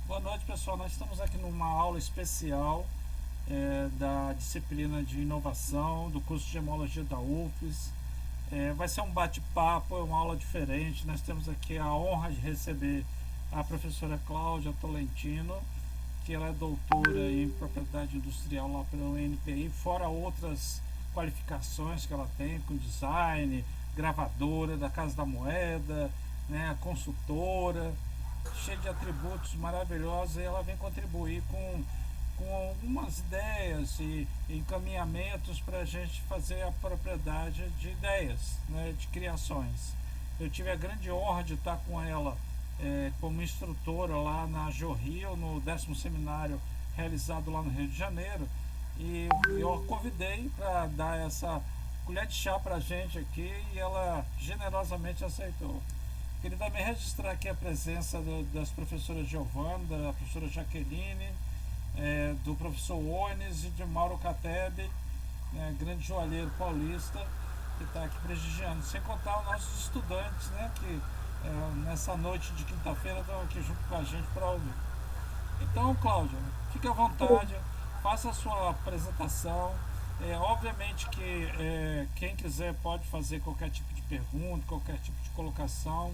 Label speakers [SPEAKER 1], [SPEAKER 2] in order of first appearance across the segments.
[SPEAKER 1] Boa noite, pessoal. Nós estamos aqui numa aula especial da disciplina de inovação do curso de Gemologia da UFES. Vai ser um bate-papo, é uma aula diferente. Nós temos aqui a honra de receber a professora Cláudia Tolentino, que ela é doutora em propriedade industrial lá pela UNPI, fora outras qualificações que ela tem com design, gravadora da Casa da Moeda, né, consultora, cheia de atributos maravilhosos, e ela vem contribuir com algumas ideias e encaminhamentos para a gente fazer a propriedade de ideias, né, de criações. Eu tive a grande honra de estar com ela como instrutora lá na Jorrio, no 10º seminário realizado lá no Rio de Janeiro, e eu a convidei para dar essa colher de chá para a gente aqui e ela generosamente aceitou. Queria também registrar aqui a presença das professoras Giovana, da professora Jaqueline, do professor Ones e de Mauro Catebe, grande joalheiro paulista, que está aqui prestigiando, sem contar os nossos estudantes, né, que nessa noite de quinta-feira estão aqui junto com a gente para ouvir. Então, Cláudia, fique à vontade, faça a sua apresentação. Obviamente que quem quiser pode fazer qualquer tipo de pergunta, qualquer tipo de colocação.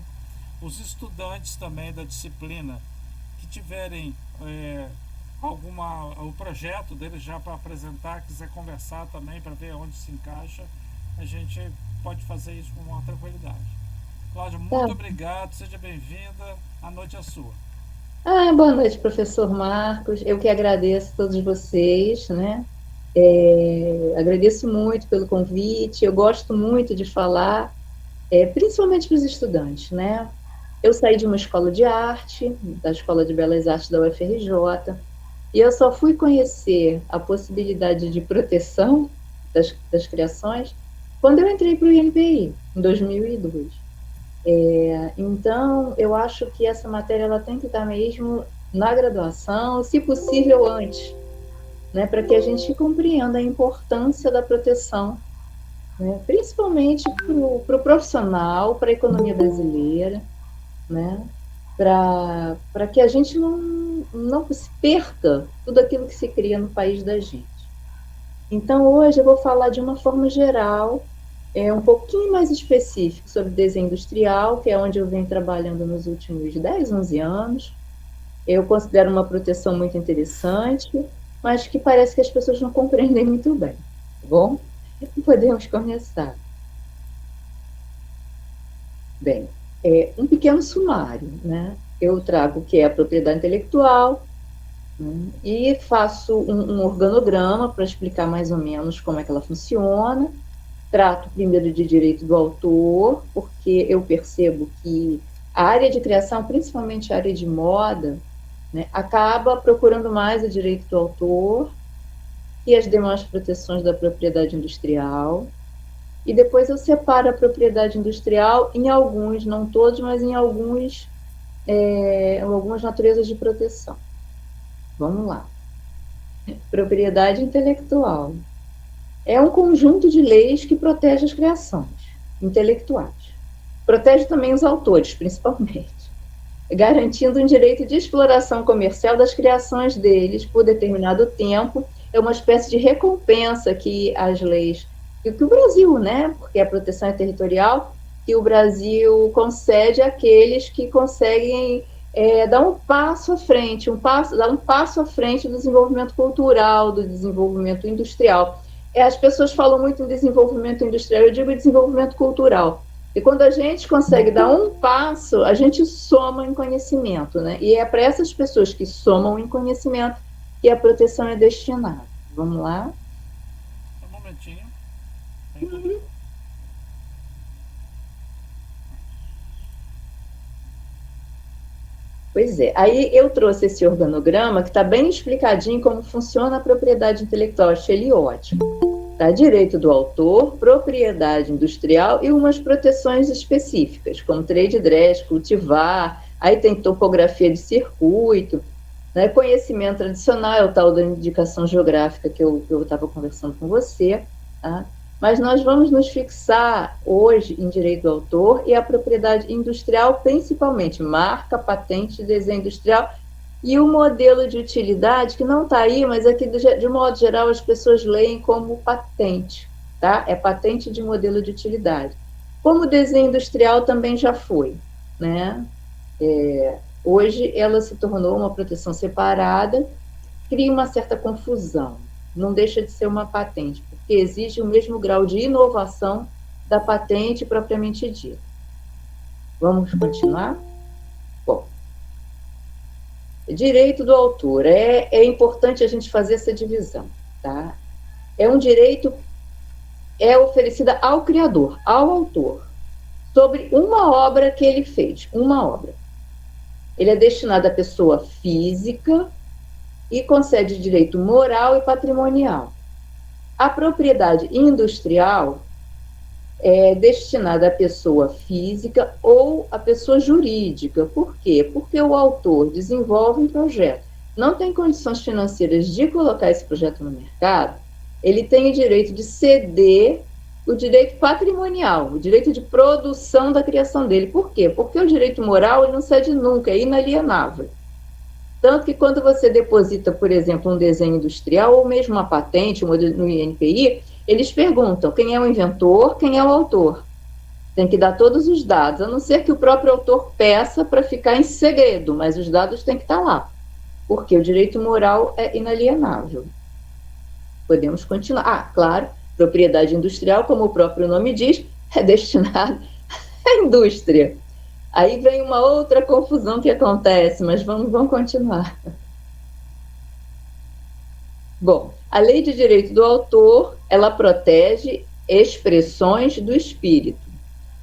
[SPEAKER 1] Os estudantes também da disciplina que tiverem o projeto deles já para apresentar, quiser conversar também para ver onde se encaixa, a gente pode fazer isso com uma tranquilidade. Cláudia, muito obrigado, seja bem-vinda, a noite é sua.
[SPEAKER 2] Boa noite, professor Marcos. Eu que agradeço a todos vocês, né? Agradeço muito pelo convite. Eu gosto muito de falar, principalmente para os estudantes, né? Eu saí de uma escola de arte, da Escola de Belas Artes da UFRJ, e eu só fui conhecer a possibilidade de proteção das criações quando eu entrei para o INPI, em 2002. Então, eu acho que essa matéria ela tem que estar mesmo na graduação, se possível antes, né, para que a gente compreenda a importância da proteção, né, principalmente para o profissional, para a economia brasileira, né, para que a gente não se perca tudo aquilo que se cria no país da gente. Então, hoje eu vou falar de uma forma geral, um pouquinho mais específico sobre desenho industrial, que é onde eu venho trabalhando nos últimos 10, 11 anos. Eu considero uma proteção muito interessante, mas que parece que as pessoas não compreendem muito bem. Tá bom? Podemos começar. Bem, um pequeno sumário, né? Eu trago o que é a propriedade intelectual, né? E faço um organograma para explicar mais ou menos como é que ela funciona. Trato primeiro de direito do autor, porque eu percebo que a área de criação, principalmente a área de moda, né, acaba procurando mais o direito do autor e as demais proteções da propriedade industrial. E depois eu separo a propriedade industrial em alguns, não todos, mas em algumas naturezas de proteção. Vamos lá. Propriedade intelectual é um conjunto de leis que protege as criações intelectuais. Protege também os autores, principalmente, garantindo um direito de exploração comercial das criações deles por determinado tempo. É uma espécie de recompensa que as leis, que o Brasil, né, porque a proteção é territorial, que o Brasil concede àqueles que conseguem dar um passo à frente, dar um passo à frente do desenvolvimento cultural, do desenvolvimento industrial. As pessoas falam muito em desenvolvimento industrial, eu digo desenvolvimento cultural. E quando a gente consegue dar um passo, a gente soma em conhecimento, né? E é para essas pessoas que somam em conhecimento que a proteção é destinada. Vamos lá?
[SPEAKER 1] Um momentinho.
[SPEAKER 2] Uhum. Pois é, aí eu trouxe esse organograma que está bem explicadinho como funciona a propriedade intelectual, achei ele ótimo. Tá? Direito do autor, propriedade industrial e umas proteções específicas, como trade dress, cultivar, aí tem topografia de circuito, né? Conhecimento tradicional, é o tal da indicação geográfica que eu estava conversando com você, tá? Mas nós vamos nos fixar hoje em direito do autor e a propriedade industrial, principalmente marca, patente, desenho industrial E o modelo de utilidade, que não está aí, mas aqui, de modo geral, as pessoas leem como patente, tá? É patente de modelo de utilidade. Como o desenho industrial também já foi, né? Hoje ela se tornou uma proteção separada, cria uma certa confusão. Não deixa de ser uma patente, porque exige o mesmo grau de inovação da patente propriamente dita. Vamos continuar? Bom, direito do autor. É importante a gente fazer essa divisão, tá? É um direito oferecida ao criador, ao autor, sobre uma obra que ele fez, uma obra. Ele é destinado à pessoa física e concede direito moral e patrimonial. A propriedade industrial é destinada à pessoa física ou à pessoa jurídica. Por quê? Porque o autor desenvolve um projeto, não tem condições financeiras de colocar esse projeto no mercado, ele tem o direito de ceder o direito patrimonial, o direito de produção da criação dele. Por quê? Porque o direito moral ele não cede nunca, é inalienável. Tanto que quando você deposita, por exemplo, um desenho industrial ou mesmo uma patente no INPI, eles perguntam quem é o inventor, quem é o autor. Tem que dar todos os dados, a não ser que o próprio autor peça para ficar em segredo, mas os dados têm que estar lá, porque o direito moral é inalienável. Podemos continuar. Claro, propriedade industrial, como o próprio nome diz, é destinada à indústria. Aí vem uma outra confusão que acontece, mas vamos continuar. Bom, a lei de direito do autor, ela protege expressões do espírito.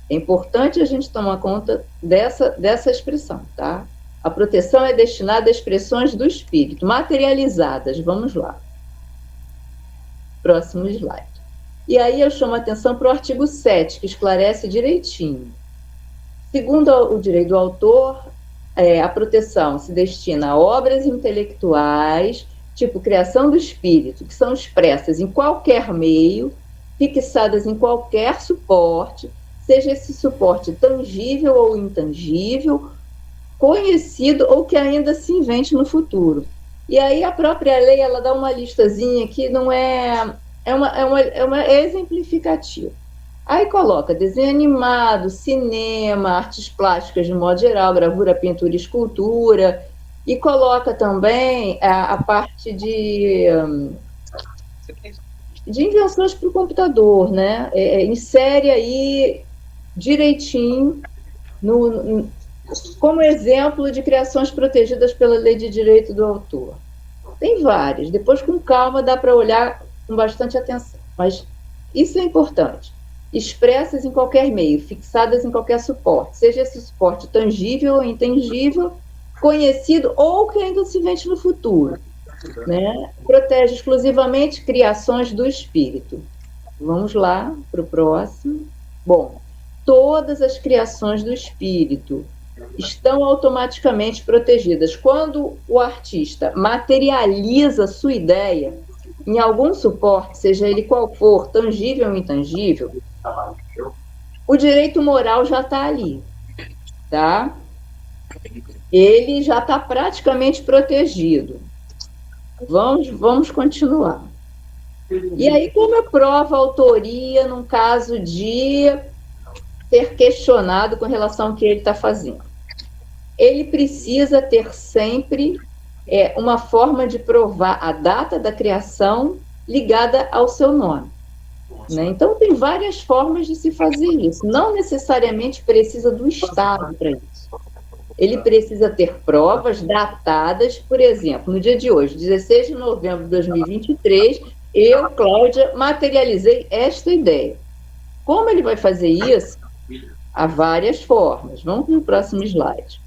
[SPEAKER 2] É importante a gente tomar conta dessa expressão, tá? A proteção é destinada a expressões do espírito, materializadas. Vamos lá. Próximo slide. E aí eu chamo a atenção para o artigo 7, que esclarece direitinho. Segundo o direito do autor, a proteção se destina a obras intelectuais, tipo criação do espírito, que são expressas em qualquer meio, fixadas em qualquer suporte, seja esse suporte tangível ou intangível, conhecido ou que ainda se invente no futuro. E aí a própria lei ela dá uma listazinha que não é exemplificativa. Aí coloca desenho animado, cinema, artes plásticas de modo geral, gravura, pintura e escultura, e coloca também a parte de invenções para o computador, né? Insere aí direitinho como exemplo de criações protegidas pela Lei de Direito do Autor. Tem várias, depois com calma dá para olhar com bastante atenção, mas isso é importante. Expressas em qualquer meio, fixadas em qualquer suporte, seja esse suporte tangível ou intangível, conhecido ou que ainda se invente no futuro, né? Protege exclusivamente criações do espírito. Vamos lá para o próximo. Bom, todas as criações do espírito estão automaticamente protegidas. Quando o artista materializa sua ideia em algum suporte, seja ele qual for, tangível ou intangível, o direito moral já está ali, tá? Ele já está praticamente protegido. Vamos continuar. E aí, como eu provo a autoria num caso de ser questionado com relação ao que ele está fazendo? Ele precisa ter sempre uma forma de provar a data da criação ligada ao seu nome. Né? Então, tem várias formas de se fazer isso. Não necessariamente precisa do Estado para isso. Ele precisa ter provas datadas, por exemplo, no dia de hoje, 16 de novembro de 2023, eu, Cláudia, materializei esta ideia. Como ele vai fazer isso? Há várias formas. Vamos para o próximo slide.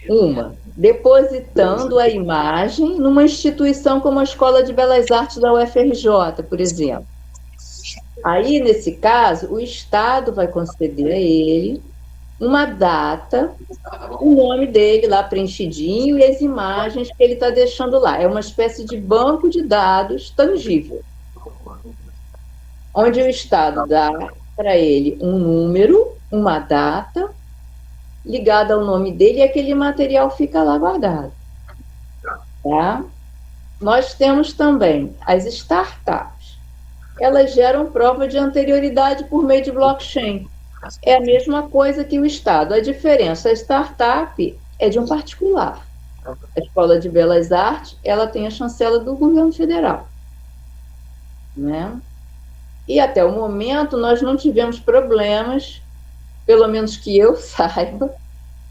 [SPEAKER 2] Uma, depositando a imagem numa instituição como a Escola de Belas Artes da UFRJ, por exemplo. Aí, nesse caso, o Estado vai conceder a ele uma data, o nome dele lá preenchidinho e as imagens que ele está deixando lá. É uma espécie de banco de dados tangível, onde o Estado dá para ele um número, uma data ligada ao nome dele e aquele material fica lá guardado. Tá? Nós temos também as startups. Elas geram prova de anterioridade por meio de blockchain. É a mesma coisa que o Estado. A diferença, a startup é de um particular. A Escola de Belas Artes, ela tem a chancela do governo federal. Né? E até o momento nós não tivemos problemas, pelo menos que eu saiba,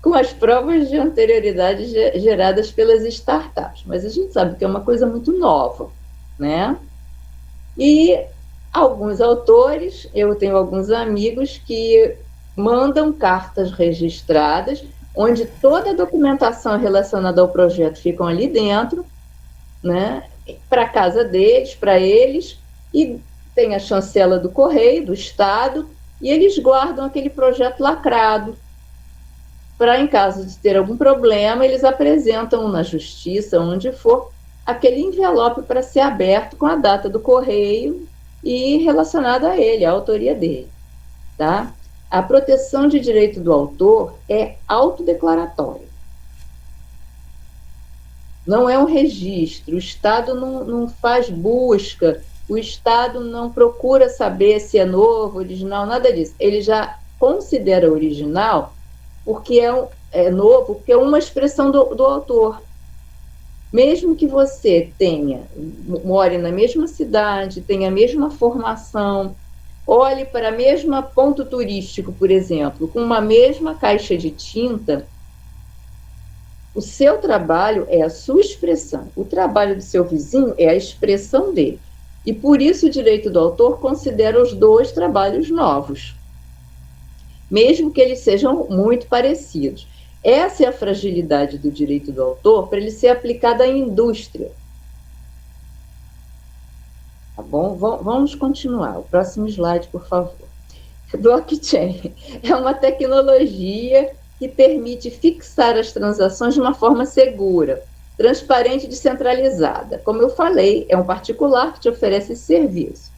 [SPEAKER 2] com as provas de anterioridade geradas pelas startups. Mas a gente sabe que é uma coisa muito nova, né? E alguns autores, eu tenho alguns amigos que mandam cartas registradas, onde toda a documentação relacionada ao projeto ficam ali dentro, né? Para a casa deles, para eles, e tem a chancela do Correio, do Estado, e eles guardam aquele projeto lacrado, para, em caso de ter algum problema, eles apresentam na justiça, onde for, aquele envelope para ser aberto com a data do correio e relacionado a ele, a autoria dele. Tá? A proteção de direito do autor é autodeclaratória. Não é um registro, o Estado não faz busca, o Estado não procura saber se é novo, original, nada disso. Ele já considera original porque é novo, porque é uma expressão do autor. Mesmo que você more na mesma cidade, tenha a mesma formação, olhe para a mesma ponto turístico, por exemplo, com uma mesma caixa de tinta, o seu trabalho é a sua expressão. O trabalho do seu vizinho é a expressão dele. E por isso o direito do autor considera os dois trabalhos novos, mesmo que eles sejam muito parecidos. Essa é a fragilidade do direito do autor para ele ser aplicado à indústria. Tá bom? Vamos continuar. O próximo slide, por favor. Blockchain é uma tecnologia que permite fixar as transações de uma forma segura, transparente e descentralizada. Como eu falei, é um particular que te oferece esse serviço.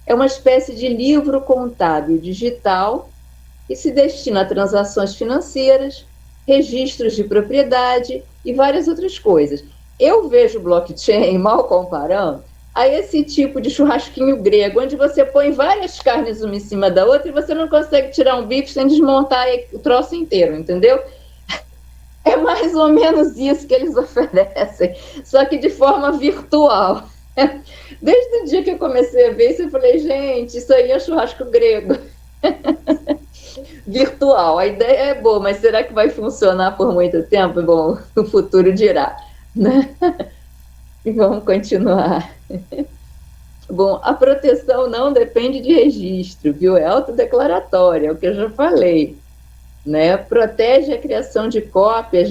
[SPEAKER 2] É uma espécie de livro contábil digital que se destina a transações financeiras, registros de propriedade e várias outras coisas. Eu vejo blockchain, mal comparando, a esse tipo de churrasquinho grego, onde você põe várias carnes uma em cima da outra e você não consegue tirar um bife sem desmontar o troço inteiro, entendeu? É mais ou menos isso que eles oferecem, só que de forma virtual. Desde o dia que eu comecei a ver isso, eu falei, gente, isso aí é churrasco grego. Virtual. A ideia é boa, mas será que vai funcionar por muito tempo? Bom, o futuro dirá, né? E vamos continuar. Bom, a proteção não depende de registro, viu? É autodeclaratória, é o que eu já falei, né? Protege a criação de cópias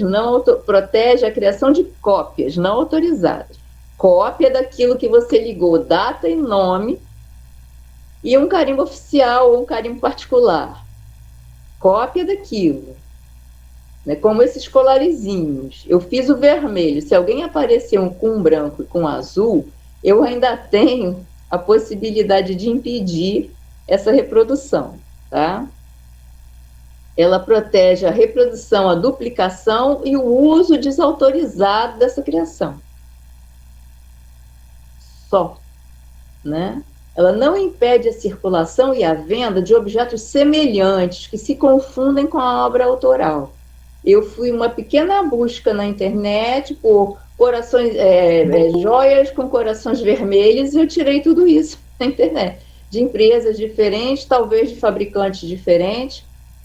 [SPEAKER 2] protege a criação de cópias não autorizadas. Cópia daquilo que você ligou, data e nome, e um carimbo oficial ou um carimbo particular. Cópia daquilo, né? Como esses colarizinhos. Eu fiz o vermelho. Se alguém aparecer com um branco e com um azul, eu ainda tenho a possibilidade de impedir essa reprodução, tá? Ela protege a reprodução, a duplicação e o uso desautorizado dessa criação. Só, né? Ela não impede a circulação e a venda de objetos semelhantes que se confundem com a obra autoral. Eu fui uma pequena busca na internet por corações, joias com corações vermelhos, e eu tirei tudo isso na internet, de empresas diferentes, talvez de fabricantes diferentes,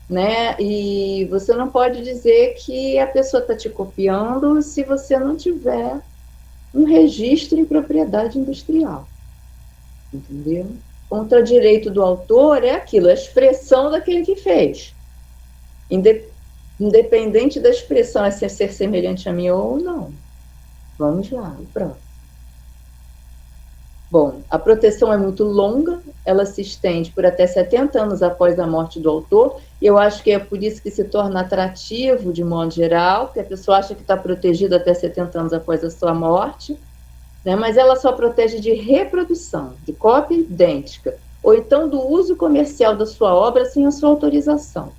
[SPEAKER 2] né? E você não pode dizer que a pessoa está te copiando se você não tiver um registro em propriedade industrial. Entendeu? Contra direito do autor é aquilo, a expressão daquele que fez. Independente da expressão é ser semelhante a mim ou não. Vamos lá, o próximo. Bom, a proteção é muito longa, ela se estende por até 70 anos após a morte do autor, e eu acho que é por isso que se torna atrativo, de modo geral, porque a pessoa acha que está protegida até 70 anos após a sua morte, né? Mas ela só protege de reprodução, de cópia idêntica, ou então do uso comercial da sua obra sem a sua autorização.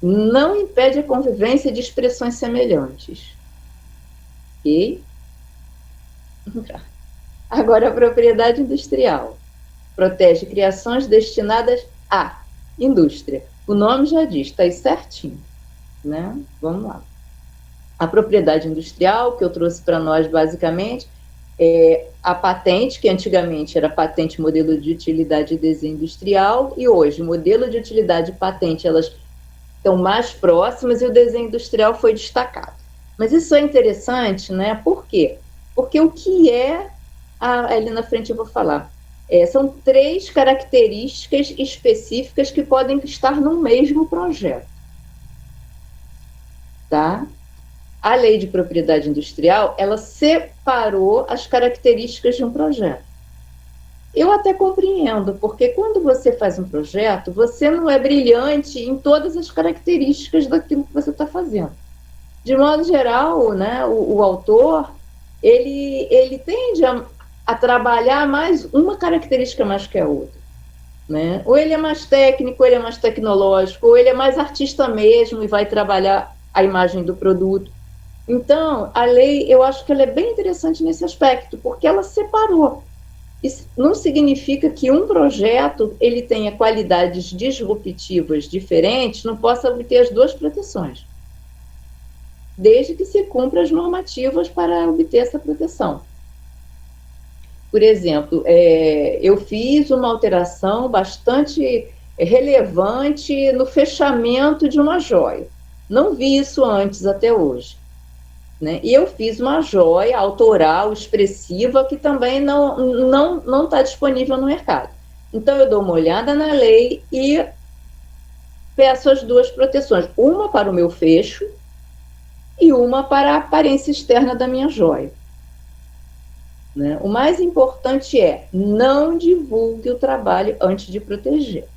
[SPEAKER 2] Não impede a convivência de expressões semelhantes. Ok? Agora, a propriedade industrial. Protege criações destinadas à indústria. O nome já diz, está aí certinho, né? Vamos lá. A propriedade industrial, que eu trouxe para nós basicamente, é a patente, que antigamente era patente, modelo de utilidade e desenho industrial, e hoje, modelo de utilidade e patente, elas estão mais próximas e o desenho industrial foi destacado. Mas isso é interessante, né? Por quê? Porque o que é, ali na frente eu vou falar, são 3 características específicas que podem estar no mesmo projeto. Tá? A lei de propriedade industrial, ela separou as características de um projeto. Eu até compreendo, porque quando você faz um projeto, você não é brilhante em todas as características daquilo que você está fazendo. De modo geral, né, o autor, ele tende a trabalhar mais uma característica mais que a outra. Né? Ou ele é mais técnico, ou ele é mais tecnológico, ou ele é mais artista mesmo e vai trabalhar a imagem do produto. Então, a lei, eu acho que ela é bem interessante nesse aspecto, porque ela separou. Isso não significa que um projeto ele tenha qualidades disruptivas diferentes, não possa obter as 2 proteções, desde que se cumpra as normativas para obter essa proteção. Por exemplo, eu fiz uma alteração bastante relevante no fechamento de uma joia. Não vi isso antes, até hoje. Né? E eu fiz uma joia autoral, expressiva, que também não está disponível no mercado. Então, eu dou uma olhada na lei e peço as 2 proteções. Uma para o meu fecho e uma para a aparência externa da minha joia. Né? O mais importante é não divulgue o trabalho antes de proteger.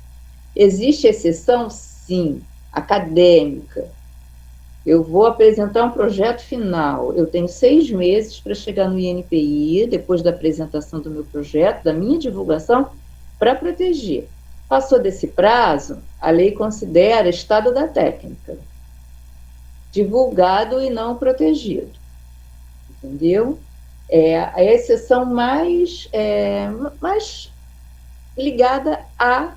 [SPEAKER 2] Existe exceção? Sim, acadêmica. Eu vou apresentar um projeto final. Eu tenho 6 meses para chegar no INPI, depois da apresentação do meu projeto, da minha divulgação, para proteger. Passou desse prazo, a lei considera estado da técnica. Divulgado e não protegido. Entendeu? A exceção mais ligada à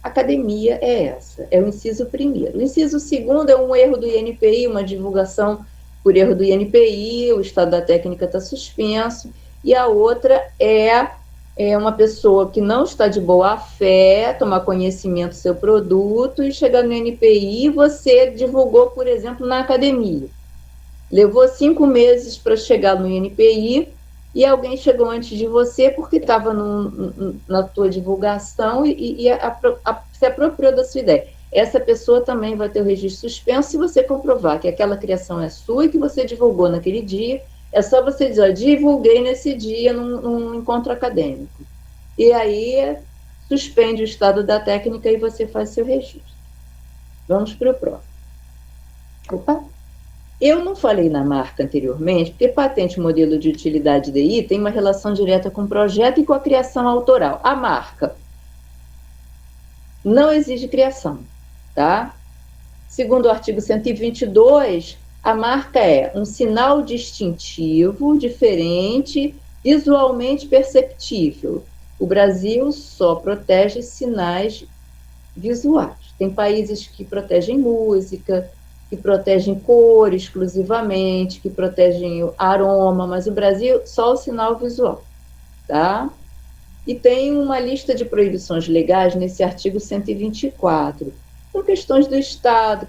[SPEAKER 2] academia é essa, é o inciso 1º. O inciso 2º é um erro do INPI, uma divulgação por erro do INPI, o estado da técnica está suspenso, e a outra é uma pessoa que não está de boa fé, tomar conhecimento do seu produto e chegar no INPI e você divulgou, por exemplo, na academia. Levou 5 meses para chegar no INPI e alguém chegou antes de você porque estava na tua divulgação e se apropriou da sua ideia. Essa pessoa também vai ter o registro suspenso se você comprovar que aquela criação é sua e que você divulgou naquele dia. É só você dizer, ó, divulguei nesse dia num encontro acadêmico. E aí suspende o estado da técnica e você faz seu registro. Vamos para o próximo. Opa! Eu não falei na marca anteriormente, porque patente modelo de utilidade DI tem uma relação direta com o projeto e com a criação autoral. A marca não exige criação, tá? Segundo o artigo 122, a marca é um sinal distintivo, diferente, visualmente perceptível. O Brasil só protege sinais visuais. Tem países que protegem música, que protegem cor exclusivamente, que protegem aroma, mas o Brasil só o sinal visual, tá? E tem uma lista de proibições legais nesse artigo 124. São questões do Estado,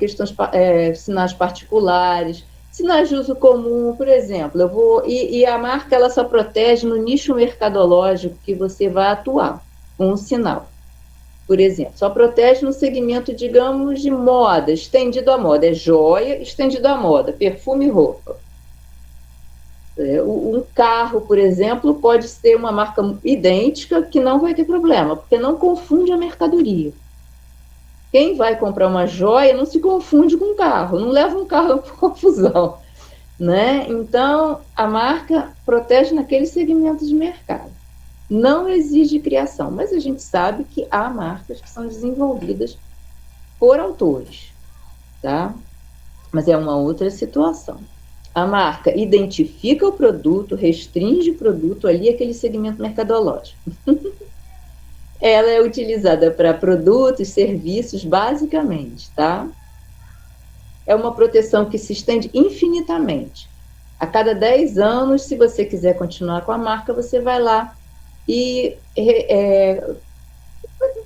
[SPEAKER 2] sinais particulares, sinais de uso comum, por exemplo. E a marca ela só protege no nicho mercadológico que você vai atuar com um sinal. Por exemplo, só protege no segmento, digamos, de moda, estendido à moda. É joia, estendido à moda, perfume e roupa. Um carro, por exemplo, pode ser uma marca idêntica que não vai ter problema, porque não confunde a mercadoria. Quem vai comprar uma joia não se confunde com um carro, não leva um carro por confusão. Né? Então, a marca protege naquele segmento de mercado. Não exige criação, mas a gente sabe que há marcas que são desenvolvidas por autores. tá? Mas é uma outra situação. A marca identifica o produto, restringe o produto ali, aquele segmento mercadológico. Ela é utilizada para produtos, serviços, basicamente, tá? É uma proteção que se estende infinitamente. A cada 10 anos, se você quiser continuar com a marca, você vai lá e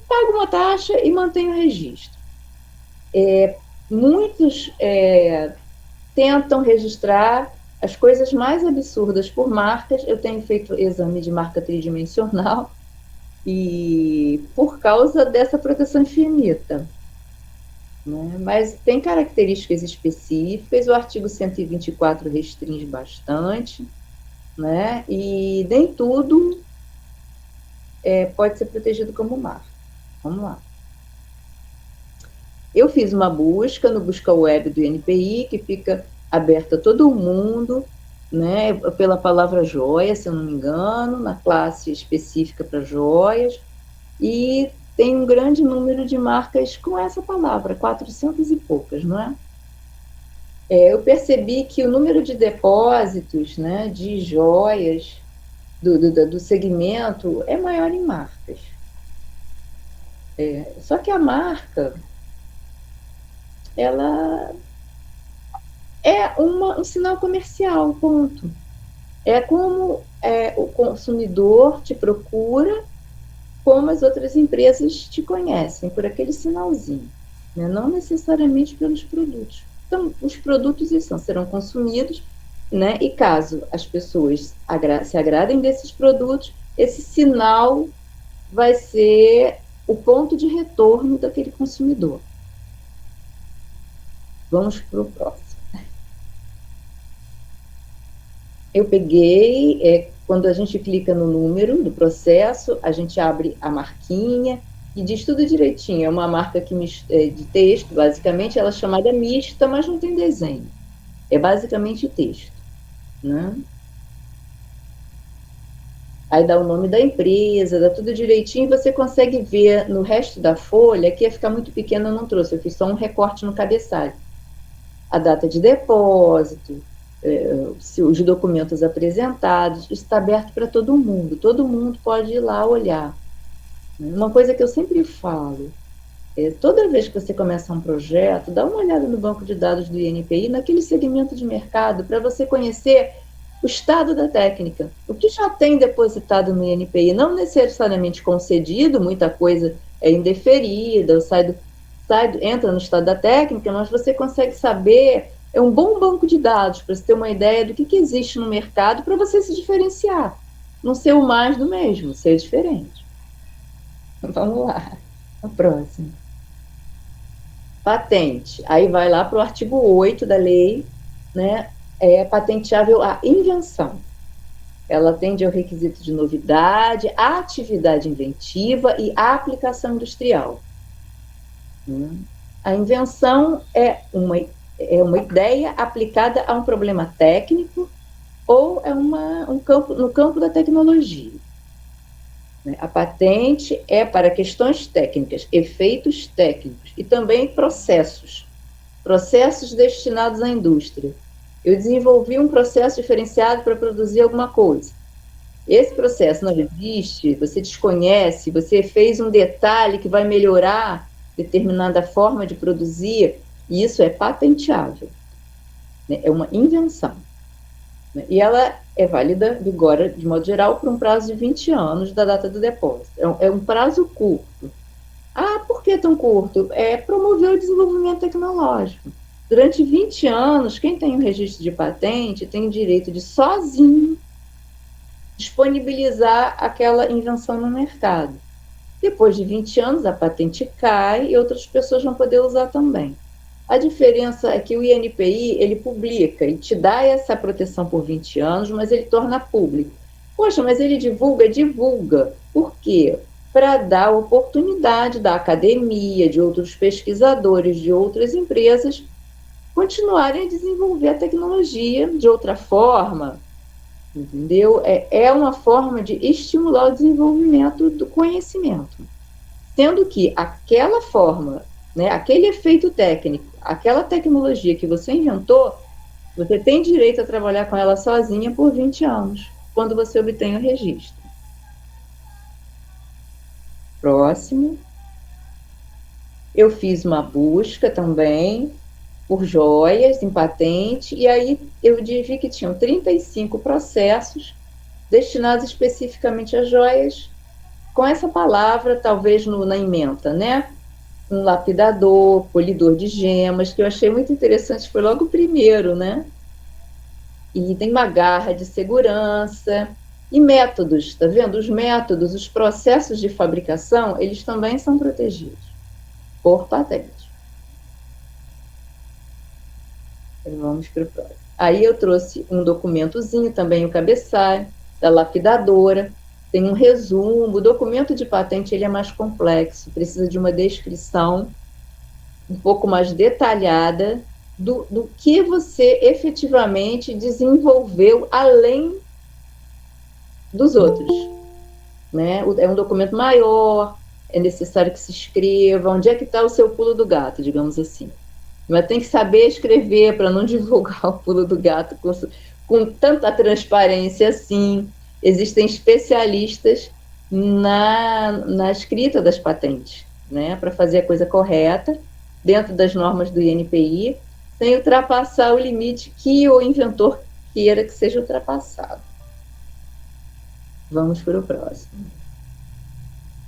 [SPEAKER 2] paga uma taxa e mantém o registro. Muitos tentam registrar as coisas mais absurdas por marcas. Eu tenho feito exame de marca tridimensional e por causa dessa proteção infinita. Né? Mas tem características específicas, o artigo 124 restringe bastante, né? E nem tudo pode ser protegido como marca. Vamos lá. Eu fiz uma busca no Busca Web do INPI, que fica aberta a todo mundo, né, pela palavra joia, se eu não me engano, na classe específica para joias, e tem um grande número de marcas com essa palavra, 400 e poucas, não é? Eu percebi que o número de depósitos, né, de joias do segmento é maior em marcas. Só que a marca, ela é um sinal comercial, ponto. É como o consumidor te procura, como as outras empresas te conhecem, por aquele sinalzinho, né? Não necessariamente pelos produtos. Então, os produtos serão consumidos, né? E caso as pessoas se agradem desses produtos, esse sinal vai ser o ponto de retorno daquele consumidor. Vamos para o próximo. Eu peguei, quando a gente clica no número do processo, a gente abre a marquinha e diz tudo direitinho. É uma marca de texto, basicamente, ela é chamada mista, mas não tem desenho. É basicamente o texto, né? Aí dá o nome da empresa, dá tudo direitinho, e você consegue ver no resto da folha, aqui ia ficar muito pequeno, eu não trouxe, eu fiz só um recorte no cabeçalho. A data de depósito, os documentos apresentados, isso está aberto para todo mundo pode ir lá olhar. Uma coisa que eu sempre falo, toda vez que você começa um projeto, dá uma olhada no banco de dados do INPI, naquele segmento de mercado, para você conhecer o estado da técnica, o que já tem depositado no INPI, não necessariamente concedido, muita coisa é indeferida, entra no estado da técnica, mas você consegue saber, é um bom banco de dados para você ter uma ideia do que existe no mercado para você se diferenciar, não ser o mais do mesmo, ser diferente. Vamos lá, a próxima. Patente, aí vai lá para o artigo 8 da lei, né? É patenteável a invenção. Ela atende ao requisito de novidade, atividade inventiva e aplicação industrial. A invenção é uma ideia aplicada a um problema técnico ou é no campo da tecnologia. A patente é para questões técnicas, efeitos técnicos e também processos destinados à indústria. Eu desenvolvi um processo diferenciado para produzir alguma coisa. Esse processo não existe, você desconhece, você fez um detalhe que vai melhorar determinada forma de produzir, e isso é patenteável. É uma invenção. E ela é válida, vigora, de modo geral, por um prazo de 20 anos da data do depósito. É um prazo curto. Ah, por que tão curto? É promover o desenvolvimento tecnológico. Durante 20 anos, quem tem o registro de patente tem o direito de, sozinho, disponibilizar aquela invenção no mercado. Depois de 20 anos, a patente cai e outras pessoas vão poder usar também. A diferença é que o INPI, ele publica, ele te dá essa proteção por 20 anos, mas ele torna público. Poxa, mas ele divulga? Divulga. Por quê? Para dar oportunidade da academia, de outros pesquisadores, de outras empresas, continuarem a desenvolver a tecnologia de outra forma, entendeu? É uma forma de estimular o desenvolvimento do conhecimento. Sendo que aquela forma né? Aquele efeito técnico, aquela tecnologia que você inventou, você tem direito a trabalhar com ela sozinha por 20 anos, quando você obtém o registro. Próximo. Eu fiz uma busca também por joias em patente, e aí eu vi que tinham 35 processos destinados especificamente a joias, com essa palavra, talvez na ementa, né? Um lapidador, polidor de gemas, que eu achei muito interessante, foi logo o primeiro, né? E tem uma garra de segurança e métodos, tá vendo? Os métodos, os processos de fabricação, eles também são protegidos por patente. Então, vamos para o próximo. Aí eu trouxe um documentozinho, também o cabeçalho da lapidadora, tem um resumo. O documento de patente ele é mais complexo, precisa de uma descrição um pouco mais detalhada do que você efetivamente desenvolveu além dos outros, né? É um documento maior, é necessário que se escreva onde é que está o seu pulo do gato, digamos assim. Mas tem que saber escrever para não divulgar o pulo do gato com tanta transparência assim. Existem especialistas na escrita das patentes, né? Para fazer a coisa correta, dentro das normas do INPI, sem ultrapassar o limite que o inventor queira que seja ultrapassado. Vamos para o próximo.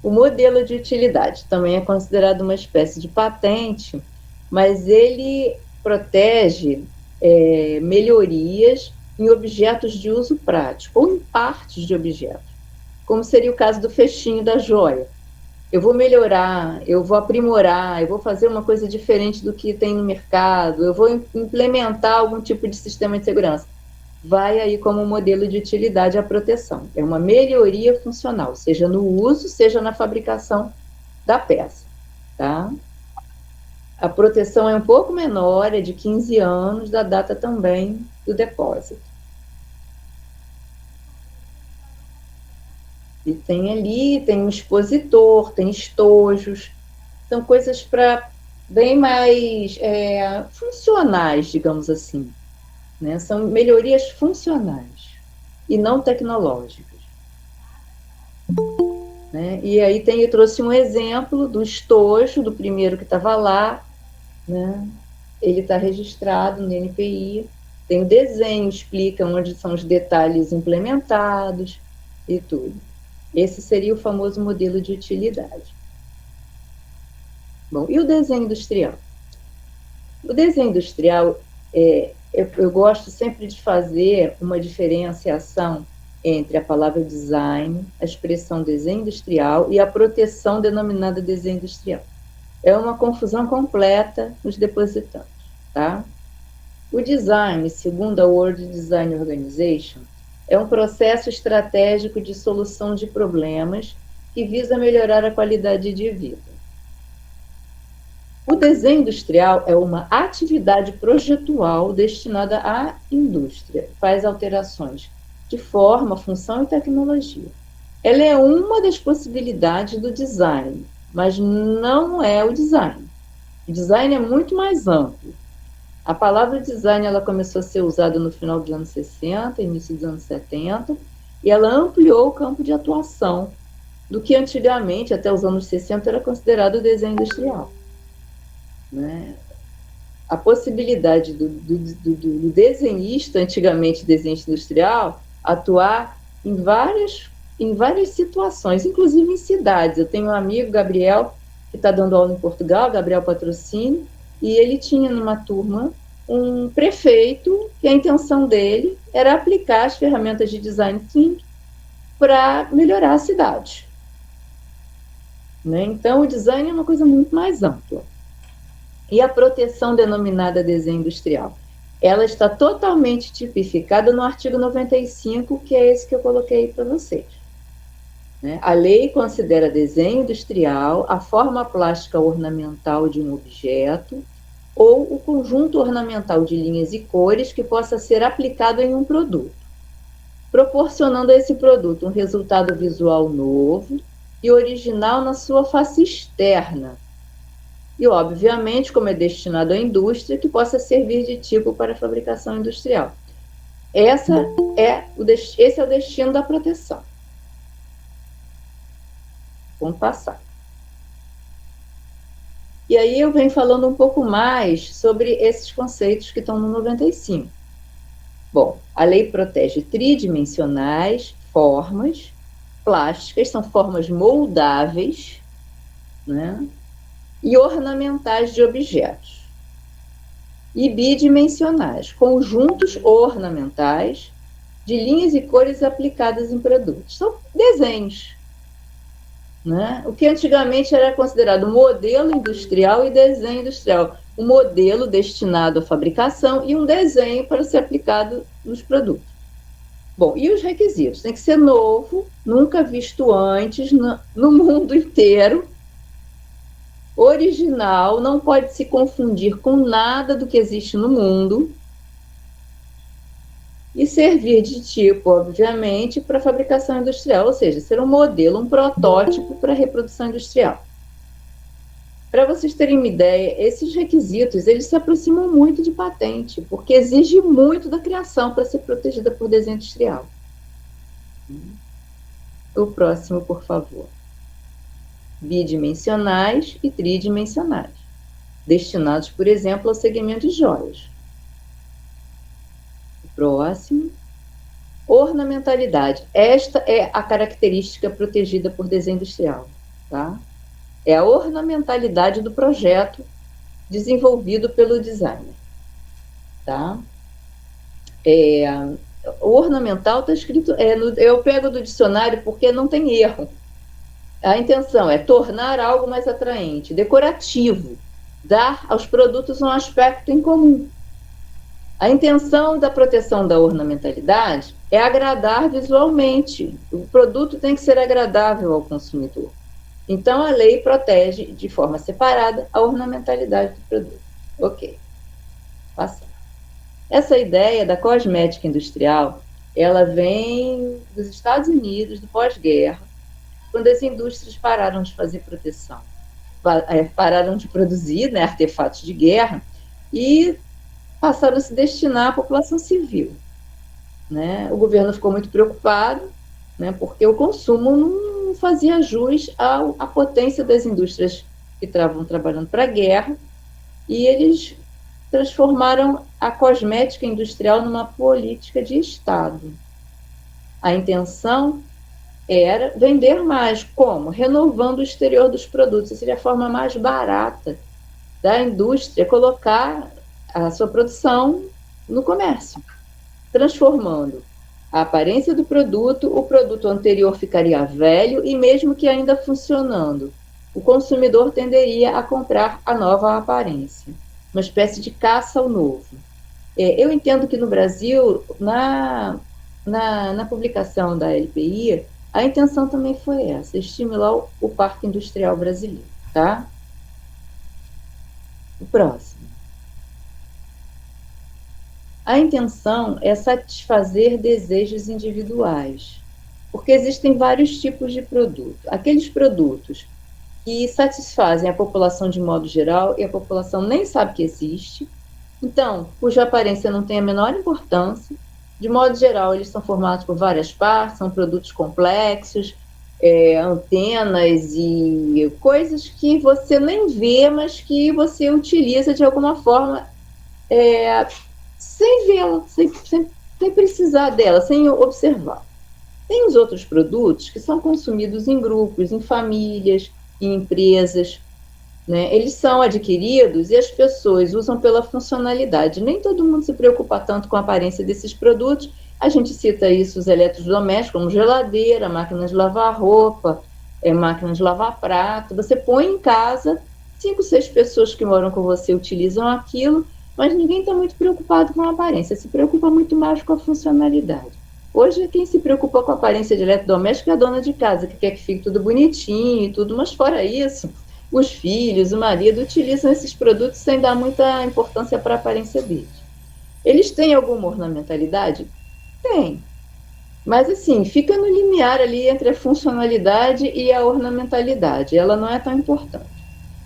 [SPEAKER 2] O modelo de utilidade também é considerado uma espécie de patente, mas ele protege melhorias em objetos de uso prático, ou em partes de objetos, como seria o caso do fechinho da joia. Eu vou melhorar, eu vou aprimorar, eu vou fazer uma coisa diferente do que tem no mercado, eu vou implementar algum tipo de sistema de segurança. Vai aí como modelo de utilidade a proteção. É uma melhoria funcional, seja no uso, seja na fabricação da peça, tá? A proteção é um pouco menor, é de 15 anos, da data também do depósito. E tem ali, tem um expositor, tem estojos, são coisas para bem mais funcionais, digamos assim, né? São melhorias funcionais e não tecnológicas. Né? E aí eu trouxe um exemplo do estojo, do primeiro que estava lá, né? Ele está registrado no NPI, tem o desenho, explica onde são os detalhes implementados e tudo. Esse seria o famoso modelo de utilidade. Bom, e o desenho industrial? O desenho industrial, eu gosto sempre de fazer uma diferenciação entre a palavra design, a expressão desenho industrial e a proteção denominada desenho industrial. É uma confusão completa nos depositantes, tá? O design, segundo a World Design Organization, é um processo estratégico de solução de problemas que visa melhorar a qualidade de vida. O desenho industrial é uma atividade projetual destinada à indústria, faz alterações de forma, função e tecnologia. Ela é uma das possibilidades do design, mas não é o design. O design é muito mais amplo. A palavra design ela começou a ser usada no final dos anos 60, início dos anos 70, e ela ampliou o campo de atuação do que antigamente, até os anos 60, era considerado desenho industrial. Né? A possibilidade do desenhista, antigamente desenhista industrial, atuar em várias situações, inclusive em cidades. Eu tenho um amigo, Gabriel, que está dando aula em Portugal, Gabriel Patrocínio, e ele tinha numa turma um prefeito que a intenção dele era aplicar as ferramentas de design thinking para melhorar a cidade. Né? Então, o design é uma coisa muito mais ampla. E a proteção denominada desenho industrial? Ela está totalmente tipificada no artigo 95, que é esse que eu coloquei para vocês. Né? A lei considera desenho industrial a forma plástica ornamental de um objeto ou o conjunto ornamental de linhas e cores que possa ser aplicado em um produto, proporcionando a esse produto um resultado visual novo e original na sua face externa, e, obviamente, como é destinado à indústria, que possa servir de tipo para a fabricação industrial. Esse é o destino da proteção. Vamos passar. E aí eu venho falando um pouco mais sobre esses conceitos que estão no 95. Bom, a lei protege tridimensionais, formas plásticas, são formas moldáveis, né? E ornamentais de objetos. E bidimensionais, conjuntos ornamentais de linhas e cores aplicadas em produtos. São desenhos, né? O que antigamente era considerado modelo industrial e desenho industrial. Um modelo destinado à fabricação e um desenho para ser aplicado nos produtos. Bom, e os requisitos? Tem que ser novo, nunca visto antes no mundo inteiro, original, não pode se confundir com nada do que existe no mundo, e servir de tipo, obviamente, para fabricação industrial, ou seja, ser um modelo, um protótipo para reprodução industrial. Para vocês terem uma ideia, esses requisitos, eles se aproximam muito de patente, porque exige muito da criação para ser protegida por desenho industrial. O próximo, por favor. Bidimensionais e tridimensionais, destinados, por exemplo, ao segmento de joias. O próximo. Ornamentalidade. Esta é a característica protegida por desenho industrial, tá? É a ornamentalidade do projeto desenvolvido pelo designer, tá? O ornamental está escrito, eu pego do dicionário porque não tem erro. A intenção é tornar algo mais atraente, decorativo, dar aos produtos um aspecto em comum. A intenção da proteção da ornamentalidade é agradar visualmente. O produto tem que ser agradável ao consumidor. Então, a lei protege de forma separada a ornamentalidade do produto. Ok. Passando. Essa ideia da cosmética industrial, ela vem dos Estados Unidos, do pós-guerra, quando as indústrias pararam de fazer proteção, pararam de produzir, né, artefatos de guerra e passaram a se destinar à população civil, né? O governo ficou muito preocupado, né, porque o consumo não fazia jus à potência das indústrias que estavam trabalhando para a guerra, e eles transformaram a cosmética industrial numa política de Estado. A intenção era vender mais. Como? Renovando o exterior dos produtos. Essa seria a forma mais barata da indústria colocar a sua produção no comércio, transformando a aparência do produto, o produto anterior ficaria velho e mesmo que ainda funcionando, o consumidor tenderia a comprar a nova aparência, uma espécie de caça ao novo. Eu entendo que no Brasil, na publicação da LPI, a intenção também foi essa, estimular o parque industrial brasileiro, tá? O próximo. A intenção é satisfazer desejos individuais, porque existem vários tipos de produto. Aqueles produtos que satisfazem a população de modo geral e a população nem sabe que existe, então, cuja aparência não tem a menor importância. De modo geral, eles são formados por várias partes, são produtos complexos, antenas e coisas que você nem vê, mas que você utiliza de alguma forma sem vê-la, sem precisar dela, sem observar. Tem os outros produtos que são consumidos em grupos, em famílias, em empresas, né? Eles são adquiridos e as pessoas usam pela funcionalidade. Nem todo mundo se preocupa tanto com a aparência desses produtos. A gente cita isso, os eletrodomésticos, como geladeira, máquina de lavar roupa, máquina de lavar prato. Você põe em casa, 5, 6 pessoas que moram com você utilizam aquilo, mas ninguém está muito preocupado com a aparência, se preocupa muito mais com a funcionalidade. Hoje, quem se preocupa com a aparência de eletrodoméstico é a dona de casa, que quer que fique tudo bonitinho e tudo, mas fora isso, os filhos, o marido utilizam esses produtos sem dar muita importância para a aparência deles. Eles têm alguma ornamentalidade? Tem. Mas, assim, fica no limiar ali entre a funcionalidade e a ornamentalidade. Ela não é tão importante.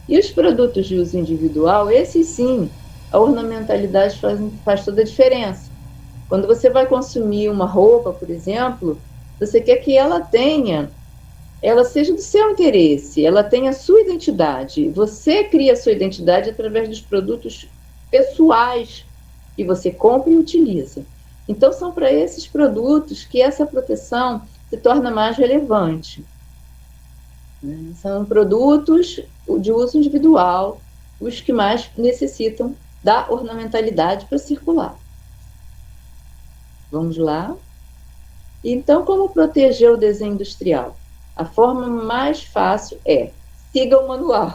[SPEAKER 2] E os produtos de uso individual, esses sim, a ornamentalidade faz toda a diferença. Quando você vai consumir uma roupa, por exemplo, você quer que ela seja do seu interesse, ela tenha a sua identidade. Você cria a sua identidade através dos produtos pessoais que você compra e utiliza. Então, são para esses produtos que essa proteção se torna mais relevante. São produtos de uso individual, os que mais necessitam da ornamentalidade para circular. Vamos lá? Então, como proteger o desenho industrial? A forma mais fácil é siga o manual.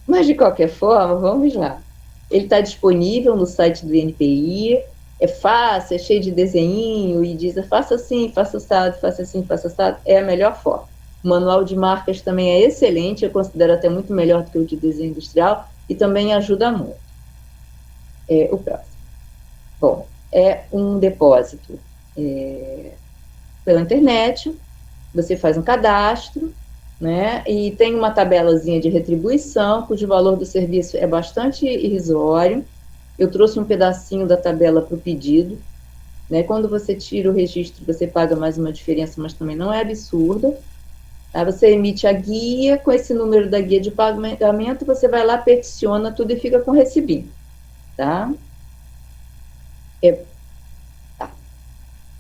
[SPEAKER 2] Mas, de qualquer forma, vamos lá. Ele está disponível no site do INPI, é fácil, é cheio de desenho, e diz, faça assim, faça assado, faça assim, faça assado, é a melhor forma. O manual de marcas também é excelente, eu considero até muito melhor do que o de desenho industrial, e também ajuda muito. O próximo. Bom, é um depósito pela internet, você faz um cadastro, né, e tem uma tabelazinha de retribuição, cujo valor do serviço é bastante irrisório. Eu trouxe um pedacinho da tabela para o pedido, né? Quando você tira o registro, você paga mais uma diferença, mas também não é absurda. Aí você emite a guia, com esse número da guia de pagamento, você vai lá, peticiona tudo e fica com recibinho, tá?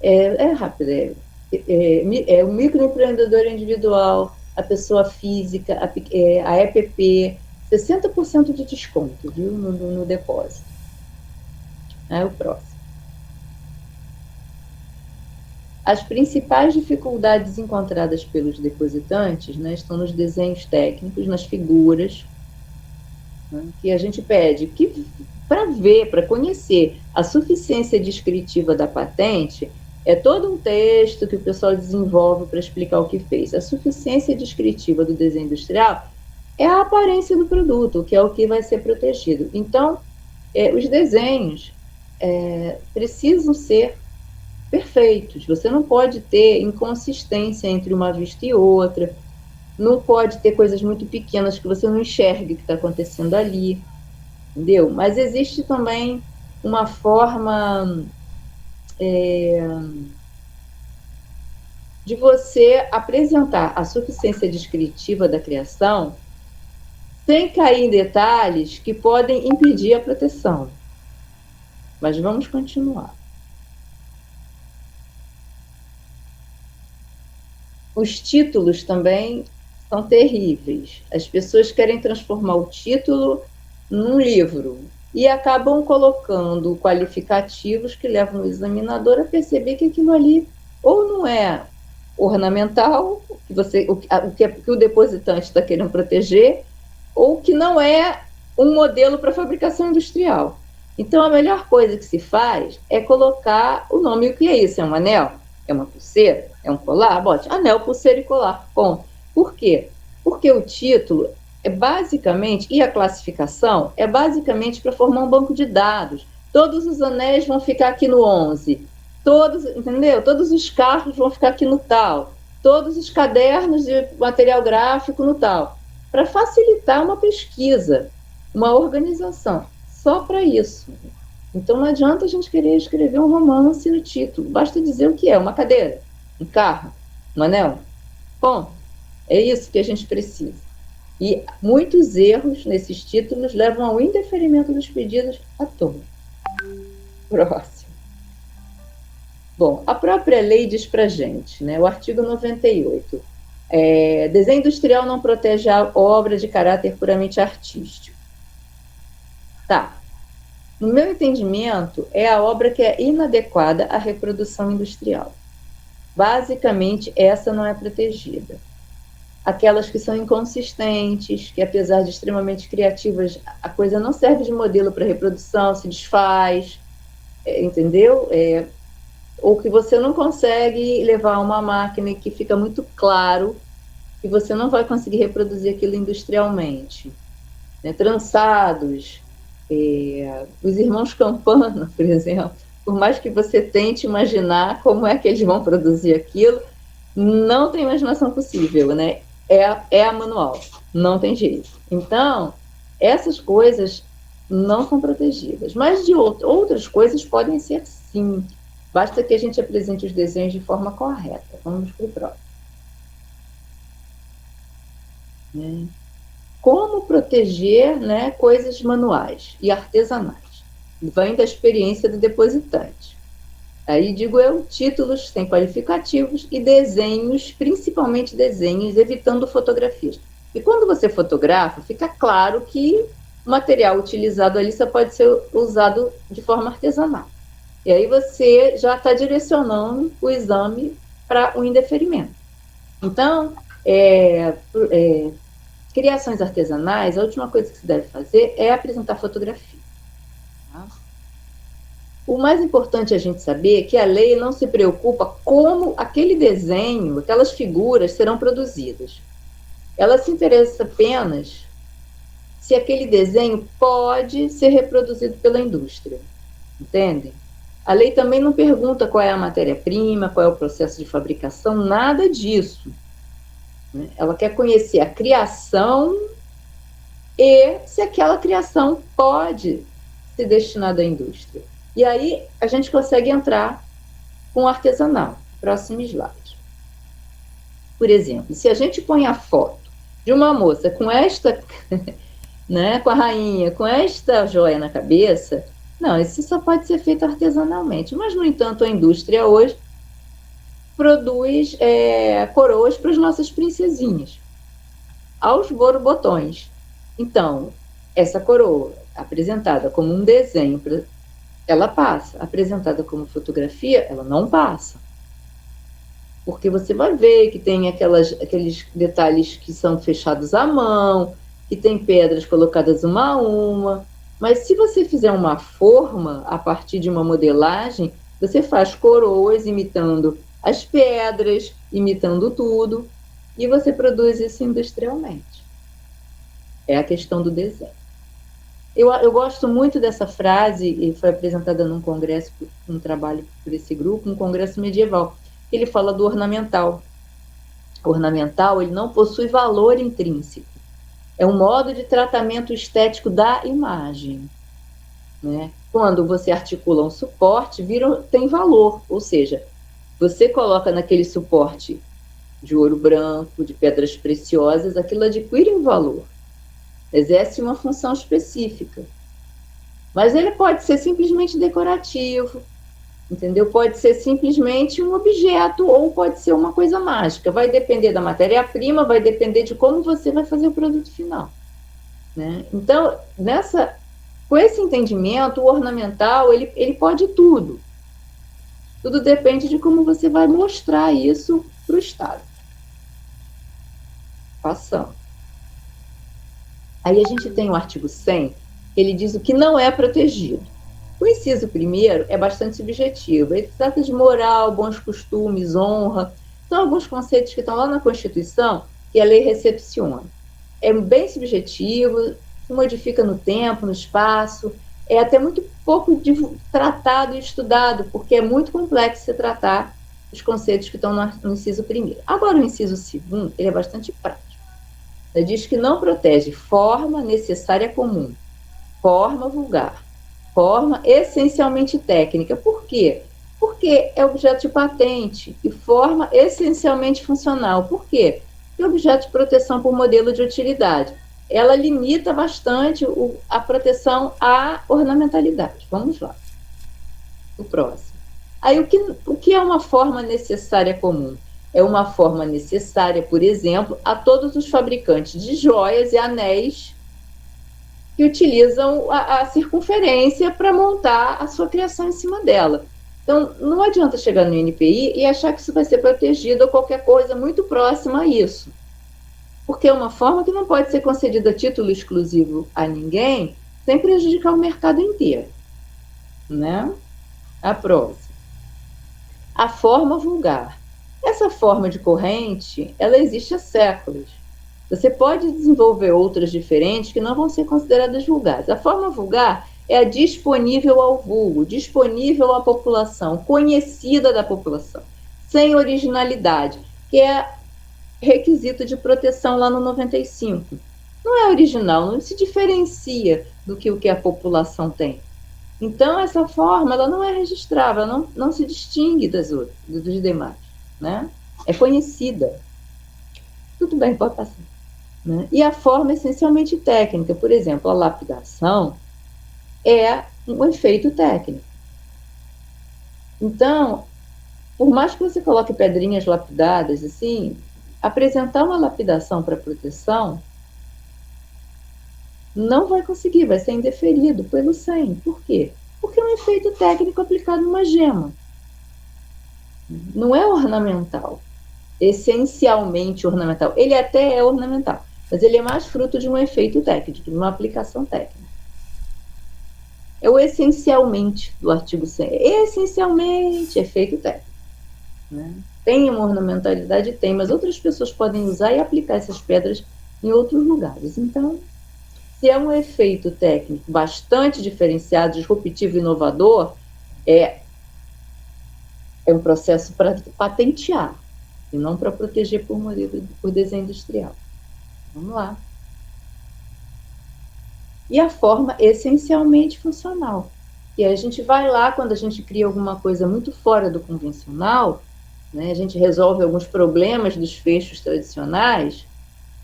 [SPEAKER 2] É rápido, é o microempreendedor individual, a pessoa física, a EPP, 60% de desconto, viu, no depósito. O próximo. As principais dificuldades encontradas pelos depositantes, né, estão nos desenhos técnicos, nas figuras, né, que a gente pede que, para ver, para conhecer a suficiência descritiva da patente, é todo um texto que o pessoal desenvolve para explicar o que fez. A suficiência descritiva do desenho industrial é a aparência do produto, que é o que vai ser protegido. Então, os desenhos precisam ser perfeitos. Você não pode ter inconsistência entre uma vista e outra, não pode ter coisas muito pequenas que você não enxergue o que está acontecendo ali, entendeu? Mas existe também uma forma de você apresentar a suficiência descritiva da criação sem cair em detalhes que podem impedir a proteção. Mas vamos continuar. Os títulos também são terríveis. As pessoas querem transformar o título num livro e acabam colocando qualificativos que levam o examinador a perceber que aquilo ali ou não é ornamental, que o depositante está querendo proteger, ou que não é um modelo para fabricação industrial. Então, a melhor coisa que se faz é colocar o nome. O que é isso? É um anel? É uma pulseira? É um colar? Bote anel, pulseira e colar. Ponto. Por quê? Porque o título é basicamente, e a classificação, é basicamente para formar um banco de dados. Todos os anéis vão ficar aqui no 11. Entendeu? Todos os carros vão ficar aqui no tal. Todos os cadernos de material gráfico no tal. Para facilitar uma pesquisa, uma organização. Só para isso. Então, não adianta a gente querer escrever um romance no título. Basta dizer o que é: uma cadeira, um carro, um anel. Bom, é isso que a gente precisa. E muitos erros nesses títulos levam ao indeferimento dos pedidos à toa. Próximo. Bom, a própria lei diz para a gente, né, o artigo 98, desenho industrial não protege a obra de caráter puramente artístico. Tá. No meu entendimento, é a obra que é inadequada à reprodução industrial. Basicamente, essa não é protegida. Aquelas que são inconsistentes, que apesar de extremamente criativas, a coisa não serve de modelo para reprodução, se desfaz, entendeu? Ou que você não consegue levar uma máquina e que fica muito claro que você não vai conseguir reproduzir aquilo industrialmente. Trançados, os irmãos Campana, por exemplo, por mais que você tente imaginar como é que eles vão produzir aquilo, não tem imaginação possível, né? é a manual, não tem jeito. Então, essas coisas não são protegidas, mas de outras coisas podem ser sim. Basta que a gente apresente os desenhos de forma correta. Vamos para o próximo. Como proteger, né, coisas manuais e artesanais? Vem da experiência do depositante. Aí digo eu, títulos sem qualificativos e desenhos, principalmente desenhos, evitando fotografias. E quando você fotografa, fica claro que o material utilizado ali só pode ser usado de forma artesanal. E aí você já está direcionando o exame para o indeferimento. Então, criações artesanais, a última coisa que se deve fazer é apresentar fotografia. Tá? O mais importante a gente saber é que a lei não se preocupa como aquele desenho, aquelas figuras serão produzidas. Ela se interessa apenas se aquele desenho pode ser reproduzido pela indústria. Entendem? A lei também não pergunta qual é a matéria-prima, qual é o processo de fabricação, nada disso. Ela quer conhecer a criação e se aquela criação pode ser destinada à indústria. E aí a gente consegue entrar com o artesanal. Próximo slide. Por exemplo, se a gente põe a foto de uma moça com esta, né, com a rainha, com esta joia na cabeça, não, isso só pode ser feito artesanalmente. Mas, no entanto, a indústria hoje produz coroas para as nossas princesinhas, aos borbotões. Então, essa coroa, apresentada como um desenho, ela passa. Apresentada como fotografia, ela não passa. Porque você vai ver que tem aqueles detalhes que são fechados à mão, que tem pedras colocadas uma a uma. Mas se você fizer uma forma a partir de uma modelagem, você faz coroas imitando as pedras, imitando tudo, e você produz isso industrialmente. É a questão do desenho. Eu gosto muito dessa frase, e foi apresentada num congresso, um trabalho por esse grupo, um congresso medieval. Ele fala do ornamental. O ornamental, ele não possui valor intrínseco. É um modo de tratamento estético da imagem. Né? Quando você articula um suporte, tem valor, ou seja, você coloca naquele suporte de ouro branco, de pedras preciosas, aquilo adquire um valor, exerce uma função específica. Mas ele pode ser simplesmente decorativo, entendeu? Pode ser simplesmente um objeto ou pode ser uma coisa mágica. Vai depender da matéria-prima, vai depender de como você vai fazer o produto final. Né? Então, com esse entendimento, o ornamental, ele pode tudo. Tudo depende de como você vai mostrar isso para o Estado. Passando. Aí a gente tem o artigo 100, ele diz o que não é protegido. O inciso primeiro é bastante subjetivo. Ele trata de moral, bons costumes, honra. São alguns conceitos que estão lá na Constituição que a lei recepciona. É bem subjetivo, se modifica no tempo, no espaço, é até muito pouco tratado e estudado, porque é muito complexo se tratar os conceitos que estão no inciso primeiro. Agora, o inciso segundo, ele é bastante prático. Ele diz que não protege forma necessária comum, forma vulgar, forma essencialmente técnica. Por quê? Porque é objeto de patente e forma essencialmente funcional. Por quê? É objeto de proteção por modelo de utilidade. Ela limita bastante a proteção à ornamentalidade. Vamos lá. O próximo. Aí, o que é uma forma necessária comum? É uma forma necessária, por exemplo, a todos os fabricantes de joias e anéis que utilizam a circunferência para montar a sua criação em cima dela. Então, não adianta chegar no INPI e achar que isso vai ser protegido ou qualquer coisa muito próxima a isso. Porque é uma forma que não pode ser concedida a título exclusivo a ninguém sem prejudicar o mercado inteiro. Né? A próxima. A forma vulgar. Essa forma de corrente, ela existe há séculos. Você pode desenvolver outras diferentes que não vão ser consideradas vulgares. A forma vulgar é a disponível ao vulgo, disponível à população, conhecida da população, sem originalidade, que é requisito de proteção lá no 95. Não é original, não se diferencia do que o que a população tem. Então, essa forma ela não é registrável, não se distingue das outras, dos demais. Né? É conhecida. Tudo bem, pode passar. Né? E a forma é essencialmente técnica. Por exemplo, a lapidação é um efeito técnico. Então, por mais que você coloque pedrinhas lapidadas, assim, apresentar uma lapidação para proteção não vai conseguir, vai ser indeferido pelo SEM. Por quê? Porque é um efeito técnico aplicado numa gema. Não é ornamental, essencialmente ornamental. Ele até é ornamental, mas ele é mais fruto de um efeito técnico, de uma aplicação técnica. É o essencialmente do artigo 100. Essencialmente efeito técnico. Né? Tem uma ornamentalidade? Tem, mas outras pessoas podem usar e aplicar essas pedras em outros lugares. Então, se é um efeito técnico bastante diferenciado, disruptivo e inovador, é um processo para patentear, e não para proteger por modelo, por desenho industrial. Vamos lá. E a forma essencialmente funcional. E aí a gente vai lá, quando a gente cria alguma coisa muito fora do convencional, né, a gente resolve alguns problemas dos fechos tradicionais,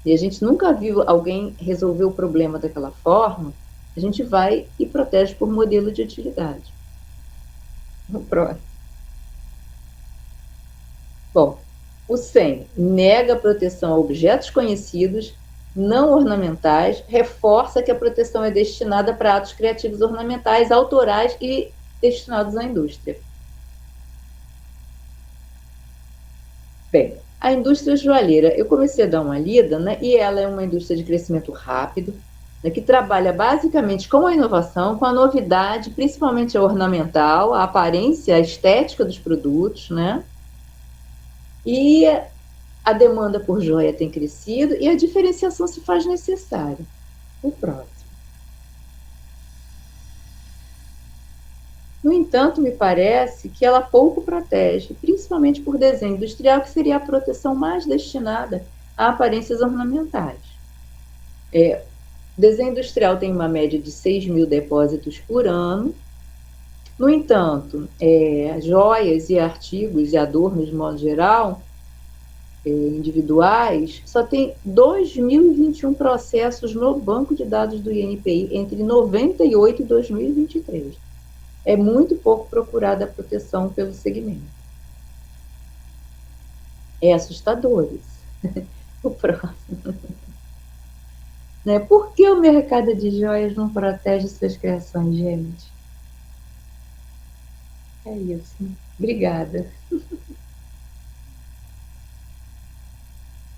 [SPEAKER 2] e a gente nunca viu alguém resolver o problema daquela forma, a gente vai e protege por modelo de utilidade. O próximo. Bom, o 100 nega a proteção a objetos conhecidos, não ornamentais, reforça que a proteção é destinada para atos criativos ornamentais, autorais e destinados à indústria. Bem, a indústria joalheira, eu comecei a dar uma lida, né, e ela é uma indústria de crescimento rápido, né, que trabalha basicamente com a inovação, com a novidade, principalmente a ornamental, a aparência, a estética dos produtos, né? E a demanda por joia tem crescido e a diferenciação se faz necessária. O próximo. No entanto, me parece que ela pouco protege, principalmente por desenho industrial, que seria a proteção mais destinada a aparências ornamentais. Desenho industrial tem uma média de 6 mil depósitos por ano. No entanto, joias e artigos e adornos, de modo geral, individuais, só tem 2.021 processos no banco de dados do INPI entre 98 e 2023. É muito pouco procurada a proteção pelo segmento. É assustador isso. O próximo. Né? Por que o mercado de joias não protege suas criações, gente? É isso. Obrigada.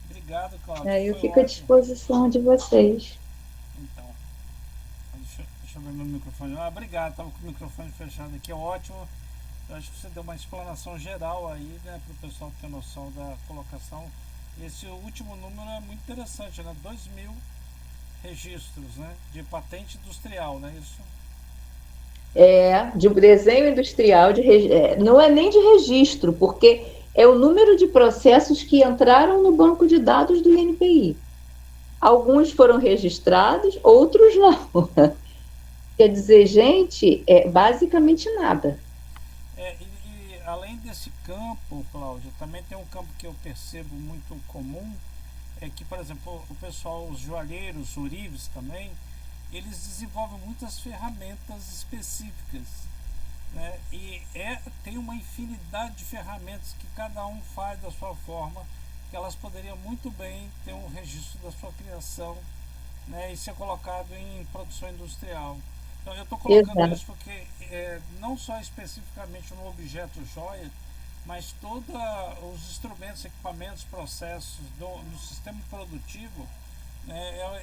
[SPEAKER 1] Obrigado, Cláudio.
[SPEAKER 2] Eu fico à disposição de vocês.
[SPEAKER 1] Então, deixa eu ver meu microfone. Obrigado, estava com o microfone fechado aqui, é ótimo. Eu acho que você deu uma explanação geral aí, né, para o pessoal ter noção da colocação. Esse último número é muito interessante, né? 2.000 registros, né, de patente industrial, né? Isso.
[SPEAKER 2] De desenho industrial, não é nem de registro, porque é o número de processos que entraram no banco de dados do INPI. Alguns foram registrados, outros não. Quer dizer, gente, basicamente nada.
[SPEAKER 1] E além desse campo, Cláudia, também tem um campo que eu percebo muito comum, é que, por exemplo, o pessoal, os joalheiros, ourives também, eles desenvolvem muitas ferramentas específicas, né? E tem uma infinidade de ferramentas que cada um faz da sua forma, que elas poderiam muito bem ter um registro da sua criação, né, e ser colocado em produção industrial. Então eu estou colocando isso porque não só especificamente no objeto joia, mas todos os instrumentos, equipamentos, processos do sistema produtivo,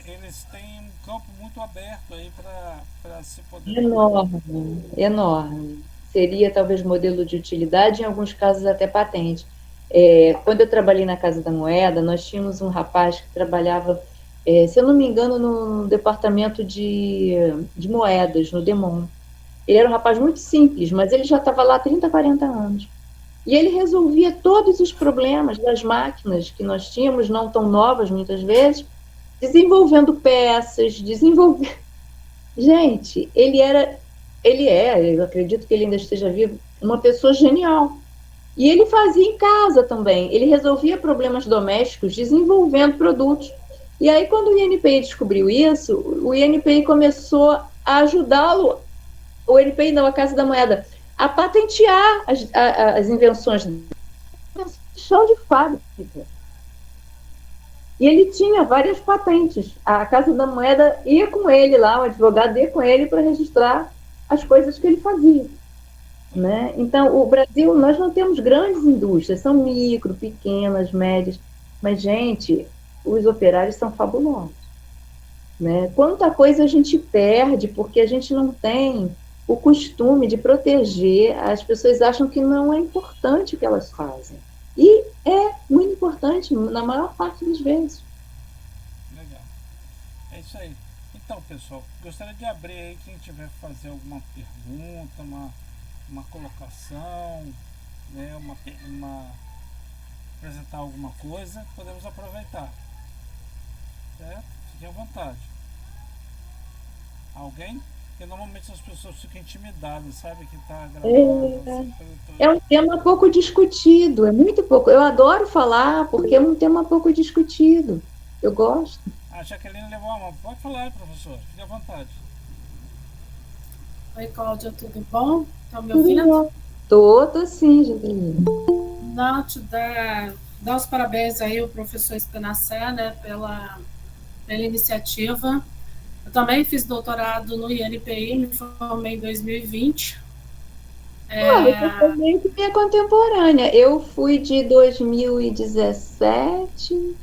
[SPEAKER 1] eles têm um campo muito aberto aí para se poder...
[SPEAKER 2] Enorme, enorme. Seria talvez modelo de utilidade, em alguns casos até patente. Quando eu trabalhei na Casa da Moeda, nós tínhamos um rapaz que trabalhava, se eu não me engano, no departamento de moedas, no Demon. Ele era um rapaz muito simples, mas ele já estava lá há 30, 40 anos. E ele resolvia todos os problemas das máquinas que nós tínhamos, não tão novas muitas vezes, desenvolvendo peças, desenvolvendo. Gente, eu acredito que ele ainda esteja vivo, uma pessoa genial. E ele fazia em casa também. Ele resolvia problemas domésticos desenvolvendo produtos. E aí, quando o INPI descobriu isso, o INPI começou a ajudá-lo, o INPI não, a Casa da Moeda, a patentear as invenções de chão de fábrica. E ele tinha várias patentes. A Casa da Moeda ia com ele lá, o advogado ia com ele para registrar as coisas que ele fazia. Né? Então, o Brasil, nós não temos grandes indústrias, são micro, pequenas, médias, mas, gente, os operários são fabulosos. Né? Quanta coisa a gente perde porque a gente não tem o costume de proteger, as pessoas acham que não é importante o que elas fazem. E é muito importante, na maior parte das vezes.
[SPEAKER 1] Legal. É isso aí. Então, pessoal, gostaria de abrir aí quem tiver que fazer alguma pergunta, uma colocação, né, apresentar alguma coisa, podemos aproveitar. Certo? Fiquem à vontade. Alguém? Porque normalmente as pessoas ficam intimidadas, sabe? Que está gravando.
[SPEAKER 2] É um tema pouco discutido, é muito pouco. Eu adoro falar porque é um tema pouco discutido. Eu gosto.
[SPEAKER 1] A Jaqueline levou a mão. Pode falar, professor. Fique à vontade.
[SPEAKER 3] Oi, Cláudia, tudo bom? Estão me ouvindo?
[SPEAKER 2] Tô sim, Jaqueline.
[SPEAKER 3] Não, te dar os parabéns aí ao professor Spinacé, né, pela iniciativa. Eu também fiz doutorado no INPI, me formei em 2020.
[SPEAKER 2] Você também que é contemporânea. Eu fui de 2017.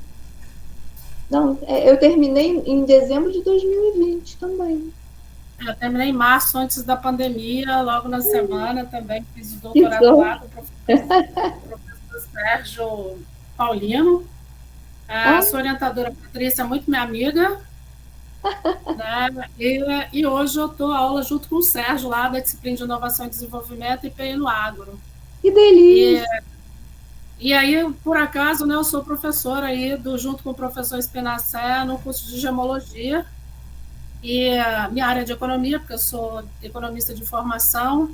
[SPEAKER 2] Não, eu terminei em dezembro de 2020 também.
[SPEAKER 3] Eu terminei em março, antes da pandemia, logo na semana também fiz o doutorado lá do professor Sérgio Paulino. A sua orientadora Patrícia é muito minha amiga. Né? E hoje eu estou aula junto com o Sérgio lá da disciplina de Inovação e Desenvolvimento e IPI no Agro.
[SPEAKER 2] Que delícia!
[SPEAKER 3] E aí, por acaso, né, eu sou professora aí junto com o professor Spinacé no curso de Gemologia. E a minha área de economia, porque eu sou economista de formação.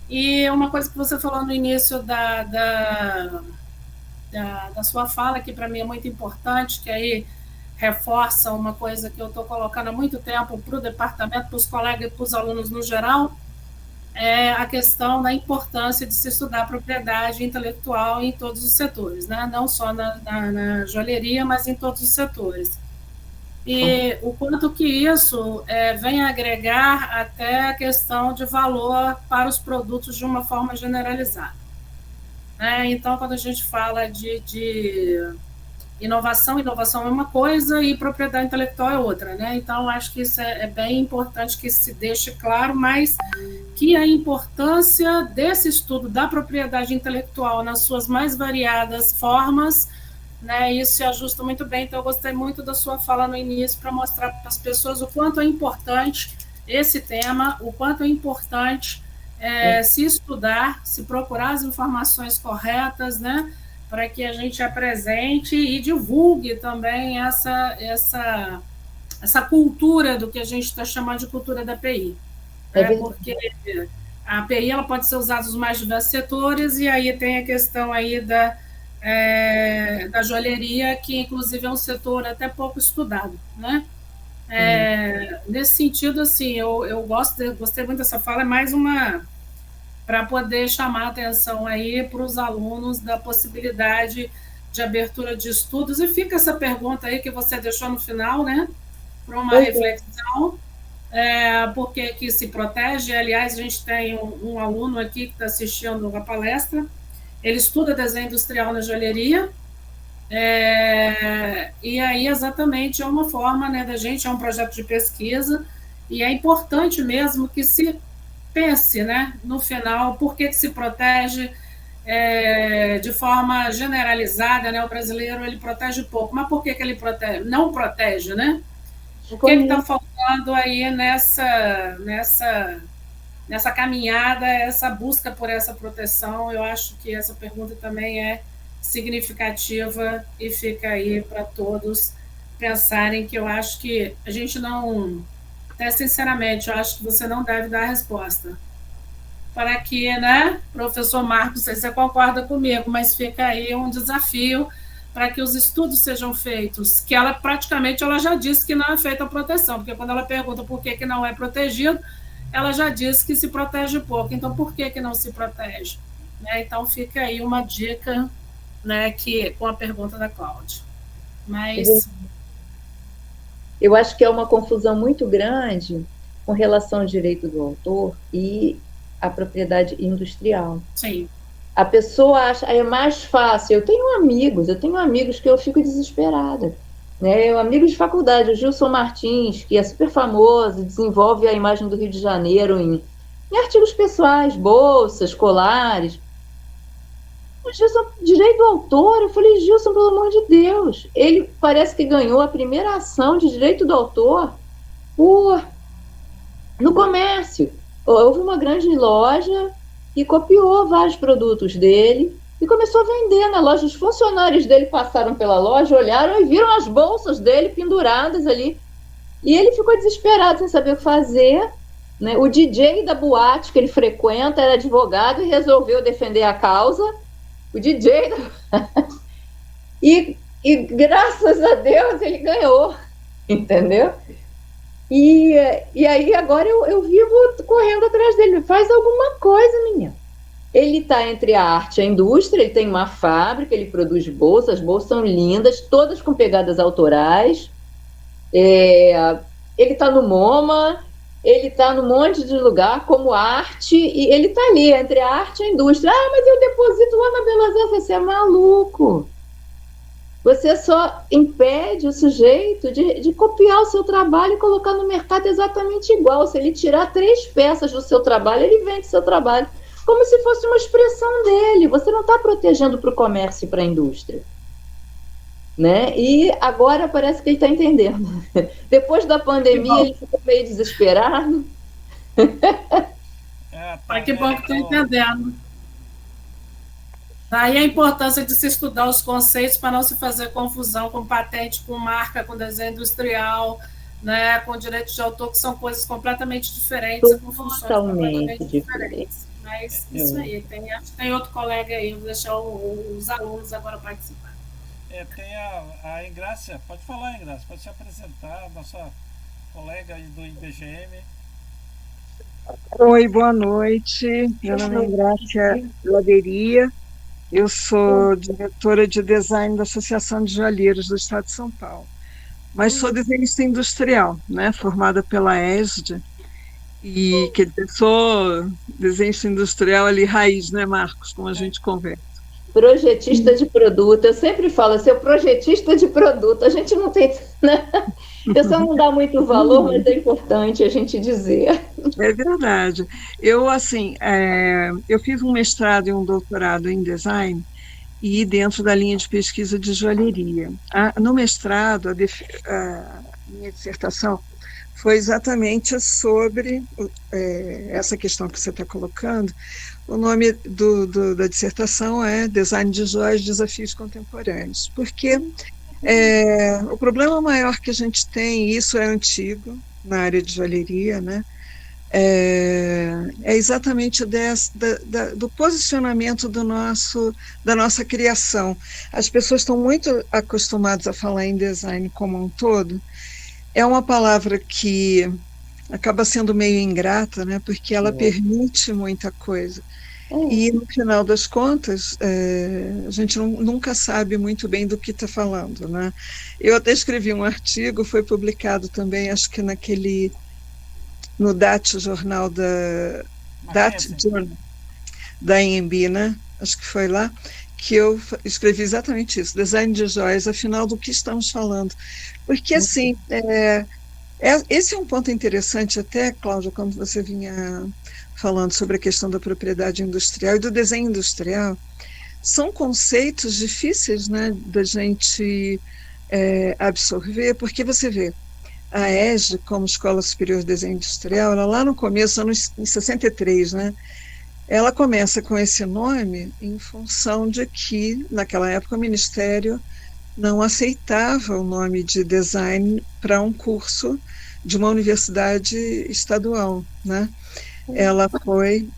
[SPEAKER 3] E uma coisa que você falou no início da sua fala, que para mim é muito importante, que aí reforça uma coisa que eu estou colocando há muito tempo para o departamento, para os colegas e para os alunos no geral, é a questão da importância de se estudar propriedade intelectual em todos os setores, né? Não só na joalheria, mas em todos os setores. E o quanto que isso vem agregar até a questão de valor para os produtos de uma forma generalizada. Então, quando a gente fala de inovação é uma coisa e propriedade intelectual é outra. Né? Então, acho que isso é bem importante que se deixe claro, mas que a importância desse estudo da propriedade intelectual nas suas mais variadas formas, né, isso se ajusta muito bem. Então, eu gostei muito da sua fala no início para mostrar para as pessoas o quanto é importante esse tema, o quanto é importante se estudar, se procurar as informações corretas, né, para que a gente apresente e divulgue também essa cultura do que a gente está chamando de cultura da API. Porque a API ela pode ser usada nos mais diversos setores, e aí tem a questão aí da joalheria, que inclusive é um setor até pouco estudado, né? Nesse sentido, assim, eu gostei muito dessa fala, é mais uma para poder chamar a atenção aí para os alunos da possibilidade de abertura de estudos. E fica essa pergunta aí que você deixou no final, né? Para uma reflexão. Por que se protege? Aliás, a gente tem um aluno aqui que está assistindo a palestra. Ele estuda desenho industrial na joalheria, e aí exatamente é uma forma, né, da gente, é um projeto de pesquisa, e é importante mesmo que se pense, né, no final, por que se protege de forma generalizada, né? O brasileiro ele protege pouco, mas por que ele protege? Não protege, né? O que está faltando aí nessa nessa caminhada, essa busca por essa proteção. Eu acho que essa pergunta também é significativa e fica aí para todos pensarem, que eu acho que a gente não, até sinceramente, eu acho que você não deve dar a resposta. Para que, né, professor Marcos, não sei se você concorda comigo, mas fica aí um desafio para que os estudos sejam feitos, que ela praticamente ela já disse que não é feita a proteção, porque quando ela pergunta por que não é protegido, ela já disse que se protege pouco, então por que não se protege? Né? Então fica aí uma dica, né, que, com a pergunta da Cláudia. Mas...
[SPEAKER 2] eu acho que é uma confusão muito grande com relação ao direito do autor e a propriedade industrial.
[SPEAKER 3] Sim.
[SPEAKER 2] A pessoa acha, é mais fácil. Eu tenho amigos que eu fico desesperada. Né? Eu, amigo de faculdade, o Gilson Martins, que é super famoso, desenvolve a imagem do Rio de Janeiro em artigos pessoais, bolsas, colares. O Gilson, direito do autor, eu falei, Gilson, pelo amor de Deus, ele parece que ganhou a primeira ação de direito do autor no comércio. Houve uma grande loja que copiou vários produtos dele e começou a vender na loja. Os funcionários dele passaram pela loja, olharam e viram as bolsas dele penduradas ali. E ele ficou desesperado, sem saber o que fazer. Né? O DJ da boate que ele frequenta era advogado e resolveu defender a causa. O DJ da... e graças a Deus ele ganhou, entendeu? E aí agora eu vivo correndo atrás dele. Faz alguma coisa, menina. Ele está entre a arte e a indústria, ele tem uma fábrica, ele produz bolsas, as bolsas são lindas, todas com pegadas autorais. Ele está no MoMA, ele está num monte de lugar como arte, e ele está ali, entre a arte e a indústria. Ah, mas eu deposito lá na Belas Artes. Você é maluco. Você só impede o sujeito de copiar o seu trabalho e colocar no mercado exatamente igual. Se ele tirar 3 peças do seu trabalho, ele vende seu trabalho como se fosse uma expressão dele. Você não está protegendo para o comércio e para a indústria. Né? E agora parece que ele está entendendo. Depois da pandemia, ele ficou meio desesperado.
[SPEAKER 3] Que bom que está entendendo. Daí a importância de se estudar os conceitos para não se fazer confusão com patente, com marca, com desenho industrial, né, com direitos de autor, que são coisas completamente diferentes, com funções completamente diferentes. Mas isso aí, tem outro colega aí, vou deixar os alunos agora participar.
[SPEAKER 1] Tem a Engrácia, pode falar, Engrácia, pode se apresentar, nossa colega aí do IBGM.
[SPEAKER 4] Oi, boa noite, meu nome é Engrácia Laderia. Eu sou diretora de design da Associação de Joalheiros do Estado de São Paulo, mas sou desenhista industrial, né, formada pela ESD, e quer dizer, sou desenhista industrial ali raiz, né, Marcos, como a gente conversa.
[SPEAKER 2] Projetista de produto, eu sempre falo, seu projetista de produto, a gente não tem, né? Eu só não dá muito valor, mas é importante a gente dizer.
[SPEAKER 4] É verdade. Eu, assim, eu fiz um mestrado e um doutorado em design e dentro da linha de pesquisa de joalheria. No mestrado, a minha dissertação foi exatamente sobre essa questão que você está colocando. O nome da dissertação é Design de Joias, Desafios Contemporâneos, porque o problema maior que a gente tem, e isso é antigo na área de joalheria, né, é exatamente do posicionamento da nossa criação. As pessoas estão muito acostumadas a falar em design como um todo. É uma palavra que acaba sendo meio ingrata, né, porque ela permite muita coisa. E, no final das contas, a gente nunca sabe muito bem do que está falando, né? Eu até escrevi um artigo, foi publicado também, acho que no DAT, jornal da IMB, né? Acho que foi lá, que eu escrevi exatamente isso, design de joias, afinal, do que estamos falando. Porque, assim, esse é um ponto interessante até, Cláudia, quando você vinha falando sobre a questão da propriedade industrial e do desenho industrial, são conceitos difíceis, né, da gente absorver, porque você vê, a ESD, como Escola Superior de Desenho Industrial, ela lá no começo, em 63, né? Ela começa com esse nome em função de que, naquela época, o Ministério não aceitava o nome de design para um curso de uma universidade estadual, né? Ela foi,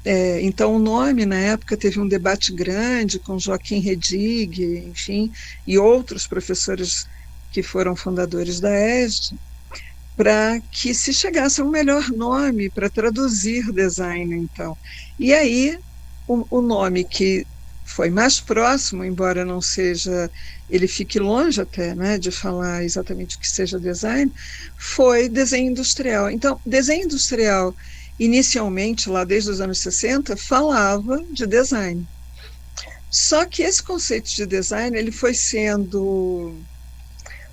[SPEAKER 4] então o nome na época teve um debate grande com Joaquim Redig, enfim, e outros professores que foram fundadores da ESD, para que se chegasse a um melhor nome para traduzir design, então. E aí, o nome que foi mais próximo, embora não seja, ele fique longe até, né, de falar exatamente o que seja design, foi desenho industrial. Então, desenho industrial, inicialmente, lá desde os anos 60, falava de design. Só que esse conceito de design, ele foi sendo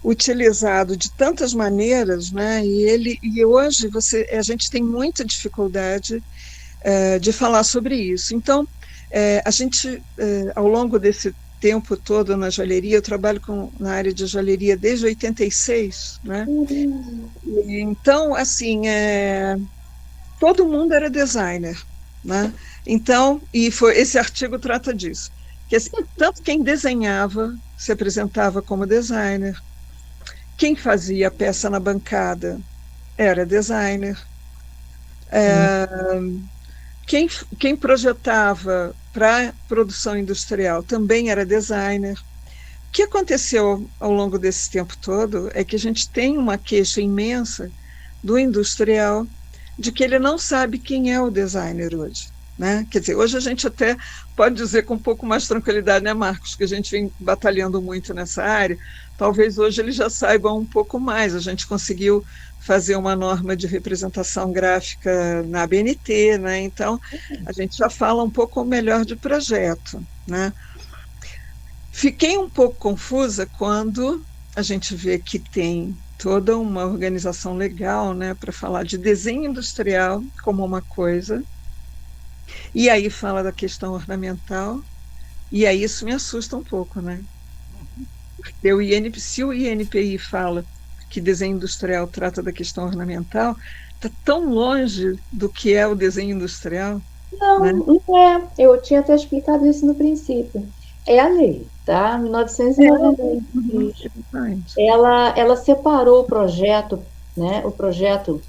[SPEAKER 4] utilizado de tantas maneiras, né? E hoje a gente tem muita dificuldade de falar sobre isso. Então, a gente, ao longo desse tempo todo na joalheria, eu trabalho na área de joalheria desde 86, né? E, então, assim, todo mundo era designer, né? Então, esse artigo trata disso, que assim, tanto quem desenhava se apresentava como designer, quem fazia a peça na bancada era designer. Quem projetava para produção industrial também era designer. O que aconteceu ao longo desse tempo todo é que a gente tem uma queixa imensa do industrial de que ele não sabe quem é o designer hoje, né? Quer dizer, hoje a gente até pode dizer com um pouco mais tranquilidade, né, Marcos, que a gente vem batalhando muito nessa área. Talvez hoje ele já saiba um pouco mais. A gente conseguiu fazer uma norma de representação gráfica na ABNT, né? Então a gente já fala um pouco melhor de projeto, né? Fiquei um pouco confusa quando a gente vê que tem toda uma organização legal, né, para falar de desenho industrial como uma coisa, e aí fala da questão ornamental, e aí isso me assusta um pouco, né? Se o INPI fala que desenho industrial trata da questão ornamental, está tão longe do que é o desenho industrial.
[SPEAKER 2] Não,
[SPEAKER 4] né?
[SPEAKER 2] Não é. Eu tinha até explicado isso no princípio. É a lei, tá? 1990. Ela separou o projeto, né? O projeto,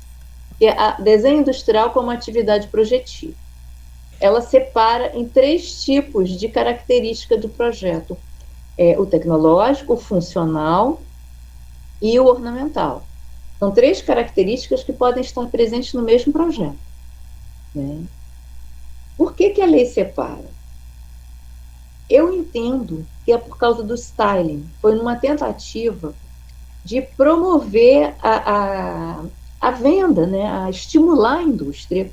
[SPEAKER 2] desenho industrial como atividade projetiva. Ela separa em 3 tipos de característica do projeto: o tecnológico, o funcional e o ornamental. São 3 características que podem estar presentes no mesmo projeto, né? Por que a lei separa? Eu entendo que é por causa do styling. Foi numa tentativa de promover a venda, né? A estimular a indústria,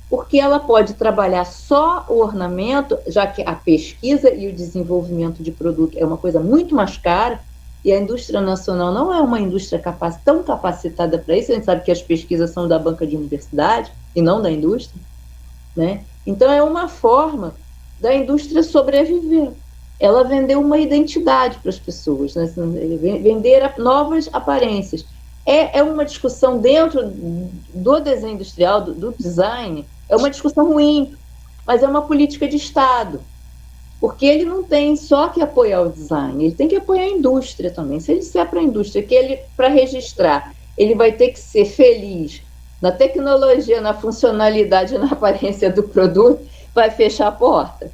[SPEAKER 2] porque ela pode trabalhar só o ornamento, já que a pesquisa e o desenvolvimento de produto é uma coisa muito mais cara, e a indústria nacional não é uma indústria tão capacitada para isso. A gente sabe que as pesquisas são da banca de universidade e não da indústria, né? Então é uma forma da indústria sobreviver. Ela vendeu uma identidade para as pessoas, né? Vender novas aparências. É uma discussão dentro do desenho industrial, do design, é uma discussão ruim, mas é uma política de Estado, porque ele não tem só que apoiar o design, ele tem que apoiar a indústria também. Se ele disser para a indústria que ele, para registrar, ele vai ter que ser feliz na tecnologia, na funcionalidade, na aparência do produto, vai fechar a porta,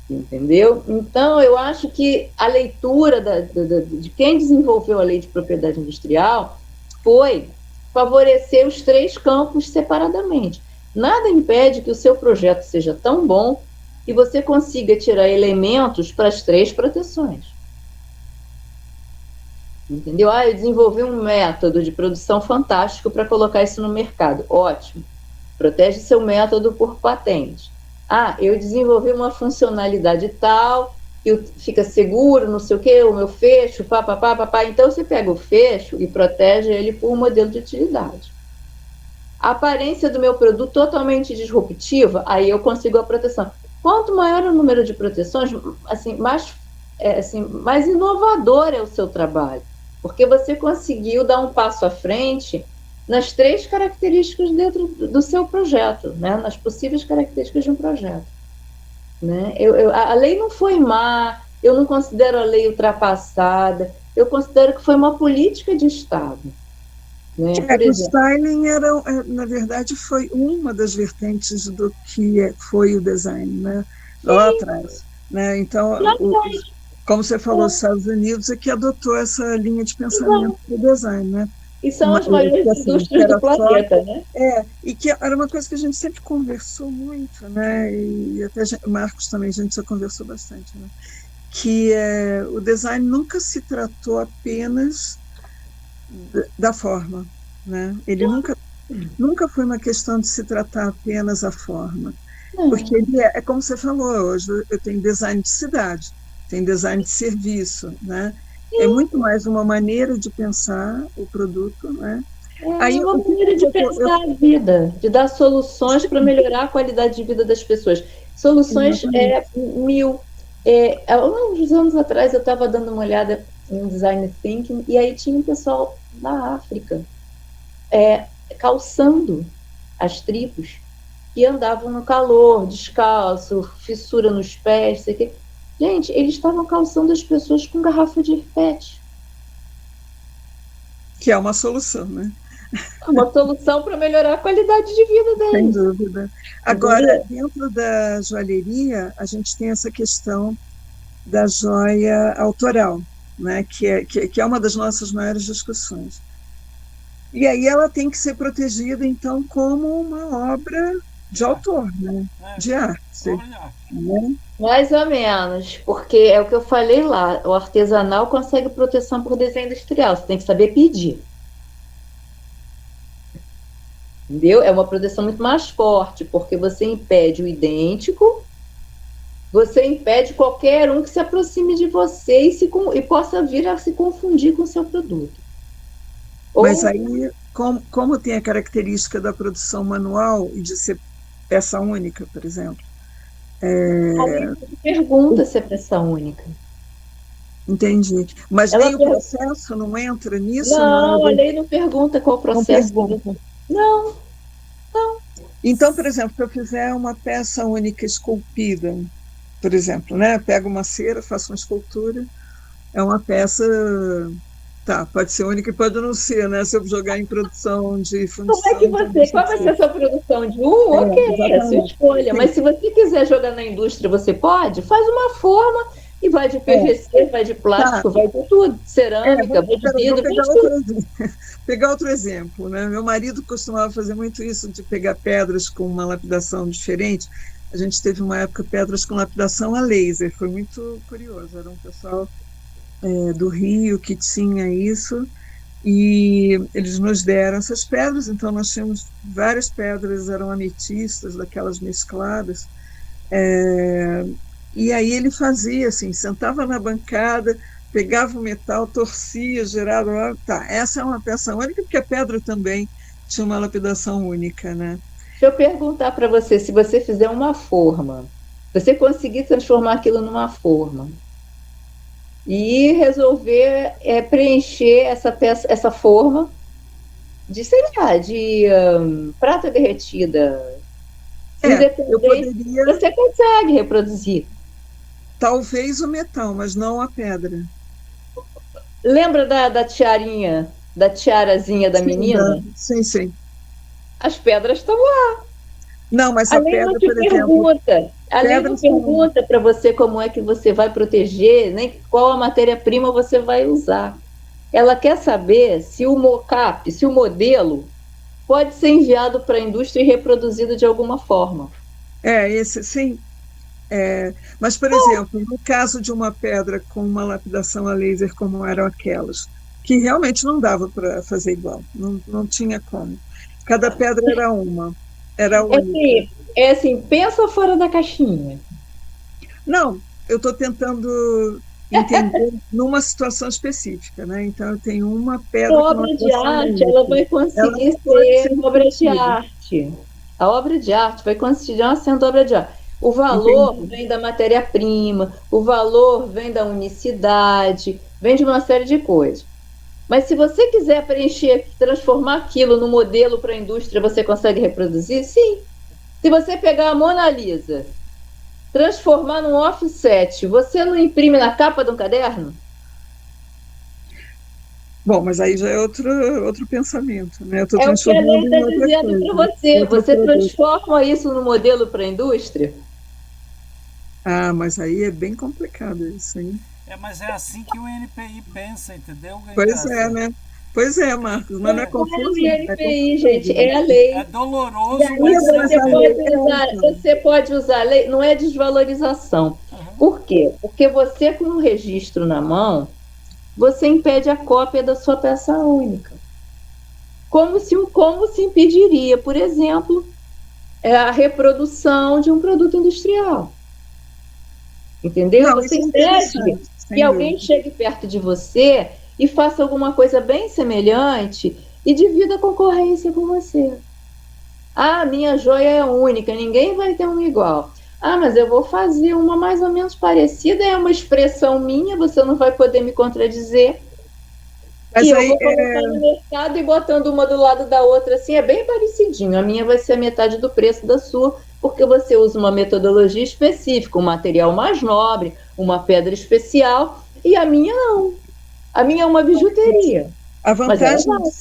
[SPEAKER 2] entendeu? Então, eu acho que a leitura de quem desenvolveu a lei de propriedade industrial foi favorecer os 3 campos separadamente. Nada impede que o seu projeto seja tão bom e você consiga tirar elementos para as 3 proteções. Entendeu? Eu desenvolvi um método de produção fantástico para colocar isso no mercado. Ótimo. Protege seu método por patente. Eu desenvolvi uma funcionalidade tal, que fica seguro, não sei o quê, o meu fecho, papapá. Então, você pega o fecho e protege ele por um modelo de utilidade. A aparência do meu produto totalmente disruptiva, aí eu consigo a proteção. Quanto maior o número de proteções, mais inovador é o seu trabalho. porque você conseguiu dar um passo à frente nas 3 características dentro do seu projeto, né? Nas possíveis características de um projeto. Né? A lei não foi má, eu não considero a lei ultrapassada, eu considero que foi uma política de Estado. Né?
[SPEAKER 4] O styling na verdade, foi uma das vertentes do que foi o design, né? Lá atrás. Né? Então, como você falou, os Estados Unidos é que adotou essa linha de pensamento do design, né?
[SPEAKER 2] E são as maiores indústrias do planeta, né?
[SPEAKER 4] E que era uma coisa que a gente sempre conversou muito, né? E até Marcos também, a gente já conversou bastante, né? Que o design nunca se tratou apenas da forma, né? Ele nunca foi uma questão de se tratar apenas a forma, porque ele como você falou hoje, eu tenho design de cidade, tem design de serviço, né? É muito mais uma maneira de pensar o produto, né?
[SPEAKER 2] Uma maneira de pensar a vida, de dar soluções para melhorar a qualidade de vida das pessoas. Soluções mil. Há uns anos atrás eu estava dando uma olhada em Design Thinking e aí tinha um pessoal na África calçando as tribos que andavam no calor, descalço, fissura nos pés, sei que. Gente, eles estavam calçando as pessoas com garrafa de PET.
[SPEAKER 4] Que é uma solução, né?
[SPEAKER 2] Uma solução para melhorar a qualidade de vida deles.
[SPEAKER 4] Sem dúvida. Agora, dentro da joalheria, a gente tem essa questão da joia autoral, né? que é uma das nossas maiores discussões. E aí ela tem que ser protegida, então, como uma obra de autor, né? De arte. Né?
[SPEAKER 2] Mais ou menos, porque é o que eu falei lá, o artesanal consegue proteção por desenho industrial, você tem que saber pedir. Entendeu? É uma proteção muito mais forte, porque você impede o idêntico, você impede qualquer um que se aproxime de você e possa vir a se confundir com o seu produto.
[SPEAKER 4] Mas aí, como tem a característica da produção manual e de ser peça única, por exemplo?
[SPEAKER 2] Pergunta se é peça única.
[SPEAKER 4] Entendi. Mas nem o processo não entra nisso?
[SPEAKER 2] Não, a lei não pergunta qual o processo. Não.
[SPEAKER 4] Então, por exemplo, se eu fizer uma peça única esculpida, por exemplo, né? Pego uma cera, faço uma escultura, é uma peça... pode ser única e pode não ser, né? Se eu jogar em produção de fundição...
[SPEAKER 2] Qual vai ser a sua produção de ok, é a sua escolha. Sim. Mas se você quiser jogar na indústria, você pode? Faz uma forma e vai de PVC, vai de plástico, vai de tudo. Cerâmica, vai de vidro,
[SPEAKER 4] pegar outro exemplo, né? Meu marido costumava fazer muito isso, de pegar pedras com uma lapidação diferente. A gente teve uma época pedras com lapidação a laser, foi muito curioso. Era um pessoal... do Rio que tinha isso, e eles nos deram essas pedras, então nós tínhamos várias pedras, eram ametistas, daquelas mescladas, e aí ele fazia assim, sentava na bancada, pegava o metal, torcia, girava, essa é uma peça única, porque a pedra também tinha uma lapidação única, né?
[SPEAKER 2] Deixa eu perguntar para você, se você fizer uma forma, você conseguir transformar aquilo numa forma, e resolver preencher essa forma de, sei lá, de prata derretida. Você consegue reproduzir.
[SPEAKER 4] Talvez o metal, mas não a pedra.
[SPEAKER 2] Lembra da tiarinha, da tiarazinha da menina?
[SPEAKER 4] Sim.
[SPEAKER 2] As pedras estão lá.
[SPEAKER 4] Não, mas a pedra, por exemplo...
[SPEAKER 2] A lei não pergunta para você como é que você vai proteger, nem qual a matéria-prima você vai usar. Ela quer saber se o mockup, se o modelo pode ser enviado para a indústria e reproduzido de alguma forma.
[SPEAKER 4] Esse sim. Mas, por exemplo, no caso de uma pedra com uma lapidação a laser como eram aquelas, que realmente não dava para fazer igual, não tinha como. Cada pedra era uma. Era única.
[SPEAKER 2] Assim, pensa fora da caixinha.
[SPEAKER 4] Não, eu estou tentando entender numa situação específica, né? Então, eu tenho uma pedra...
[SPEAKER 2] A obra de arte, ela vai conseguir ser uma obra de arte. A obra de arte vai continuar sendo obra de arte. O valor vem da matéria-prima, o valor vem da unicidade, vem de uma série de coisas. Mas se você quiser preencher, transformar aquilo no modelo para a indústria, você consegue reproduzir? Sim. Se você pegar a Mona Lisa, transformar num offset, você não imprime na capa de um caderno?
[SPEAKER 4] Bom, mas aí já é outro pensamento, né? Eu estou
[SPEAKER 2] É o que a lei
[SPEAKER 4] transformando
[SPEAKER 2] está
[SPEAKER 4] em outra
[SPEAKER 2] dizendo para
[SPEAKER 4] coisa,
[SPEAKER 2] você.
[SPEAKER 4] outro
[SPEAKER 2] Você
[SPEAKER 4] produto.
[SPEAKER 2] transforma isso no modelo para a indústria?
[SPEAKER 4] Ah, mas aí é bem complicado isso, hein?
[SPEAKER 1] Mas é assim que o NPI pensa, entendeu,
[SPEAKER 4] Pois é,
[SPEAKER 1] Graça?
[SPEAKER 4] né? Pois é, Marcos, mas não é
[SPEAKER 2] Não é o
[SPEAKER 4] confuso? É
[SPEAKER 2] INPI, gente,
[SPEAKER 4] confuso.
[SPEAKER 2] é a
[SPEAKER 1] É
[SPEAKER 2] lei. E
[SPEAKER 1] doloroso,
[SPEAKER 2] aí
[SPEAKER 1] mas
[SPEAKER 4] Mas a lei é, então.
[SPEAKER 2] você pode usar a lei, não é desvalorização.
[SPEAKER 1] Uhum.
[SPEAKER 2] Por quê? Porque você, com um registro na mão, você impede a cópia da sua peça única. Como se impediria, por exemplo, a reprodução de um produto industrial. Entendeu?
[SPEAKER 4] Não,
[SPEAKER 2] Você
[SPEAKER 4] isso é
[SPEAKER 2] impede
[SPEAKER 4] interessante,
[SPEAKER 2] que
[SPEAKER 4] sem
[SPEAKER 2] alguém
[SPEAKER 4] dúvida.
[SPEAKER 2] chegue perto de você e faça alguma coisa bem semelhante e divida a concorrência com você. Ah, minha joia é única, ninguém vai ter uma igual. Ah, mas eu vou fazer uma mais ou menos parecida, é uma expressão minha, você não vai poder me contradizer. E
[SPEAKER 4] Mas
[SPEAKER 2] eu
[SPEAKER 4] aí,
[SPEAKER 2] vou colocar no mercado e botando uma do lado da outra, assim, é bem parecidinho. A minha vai ser a metade do preço da sua, porque você usa uma metodologia específica, um material mais nobre, uma pedra especial, e a minha não. A minha é uma bijuteria, mas ela vale.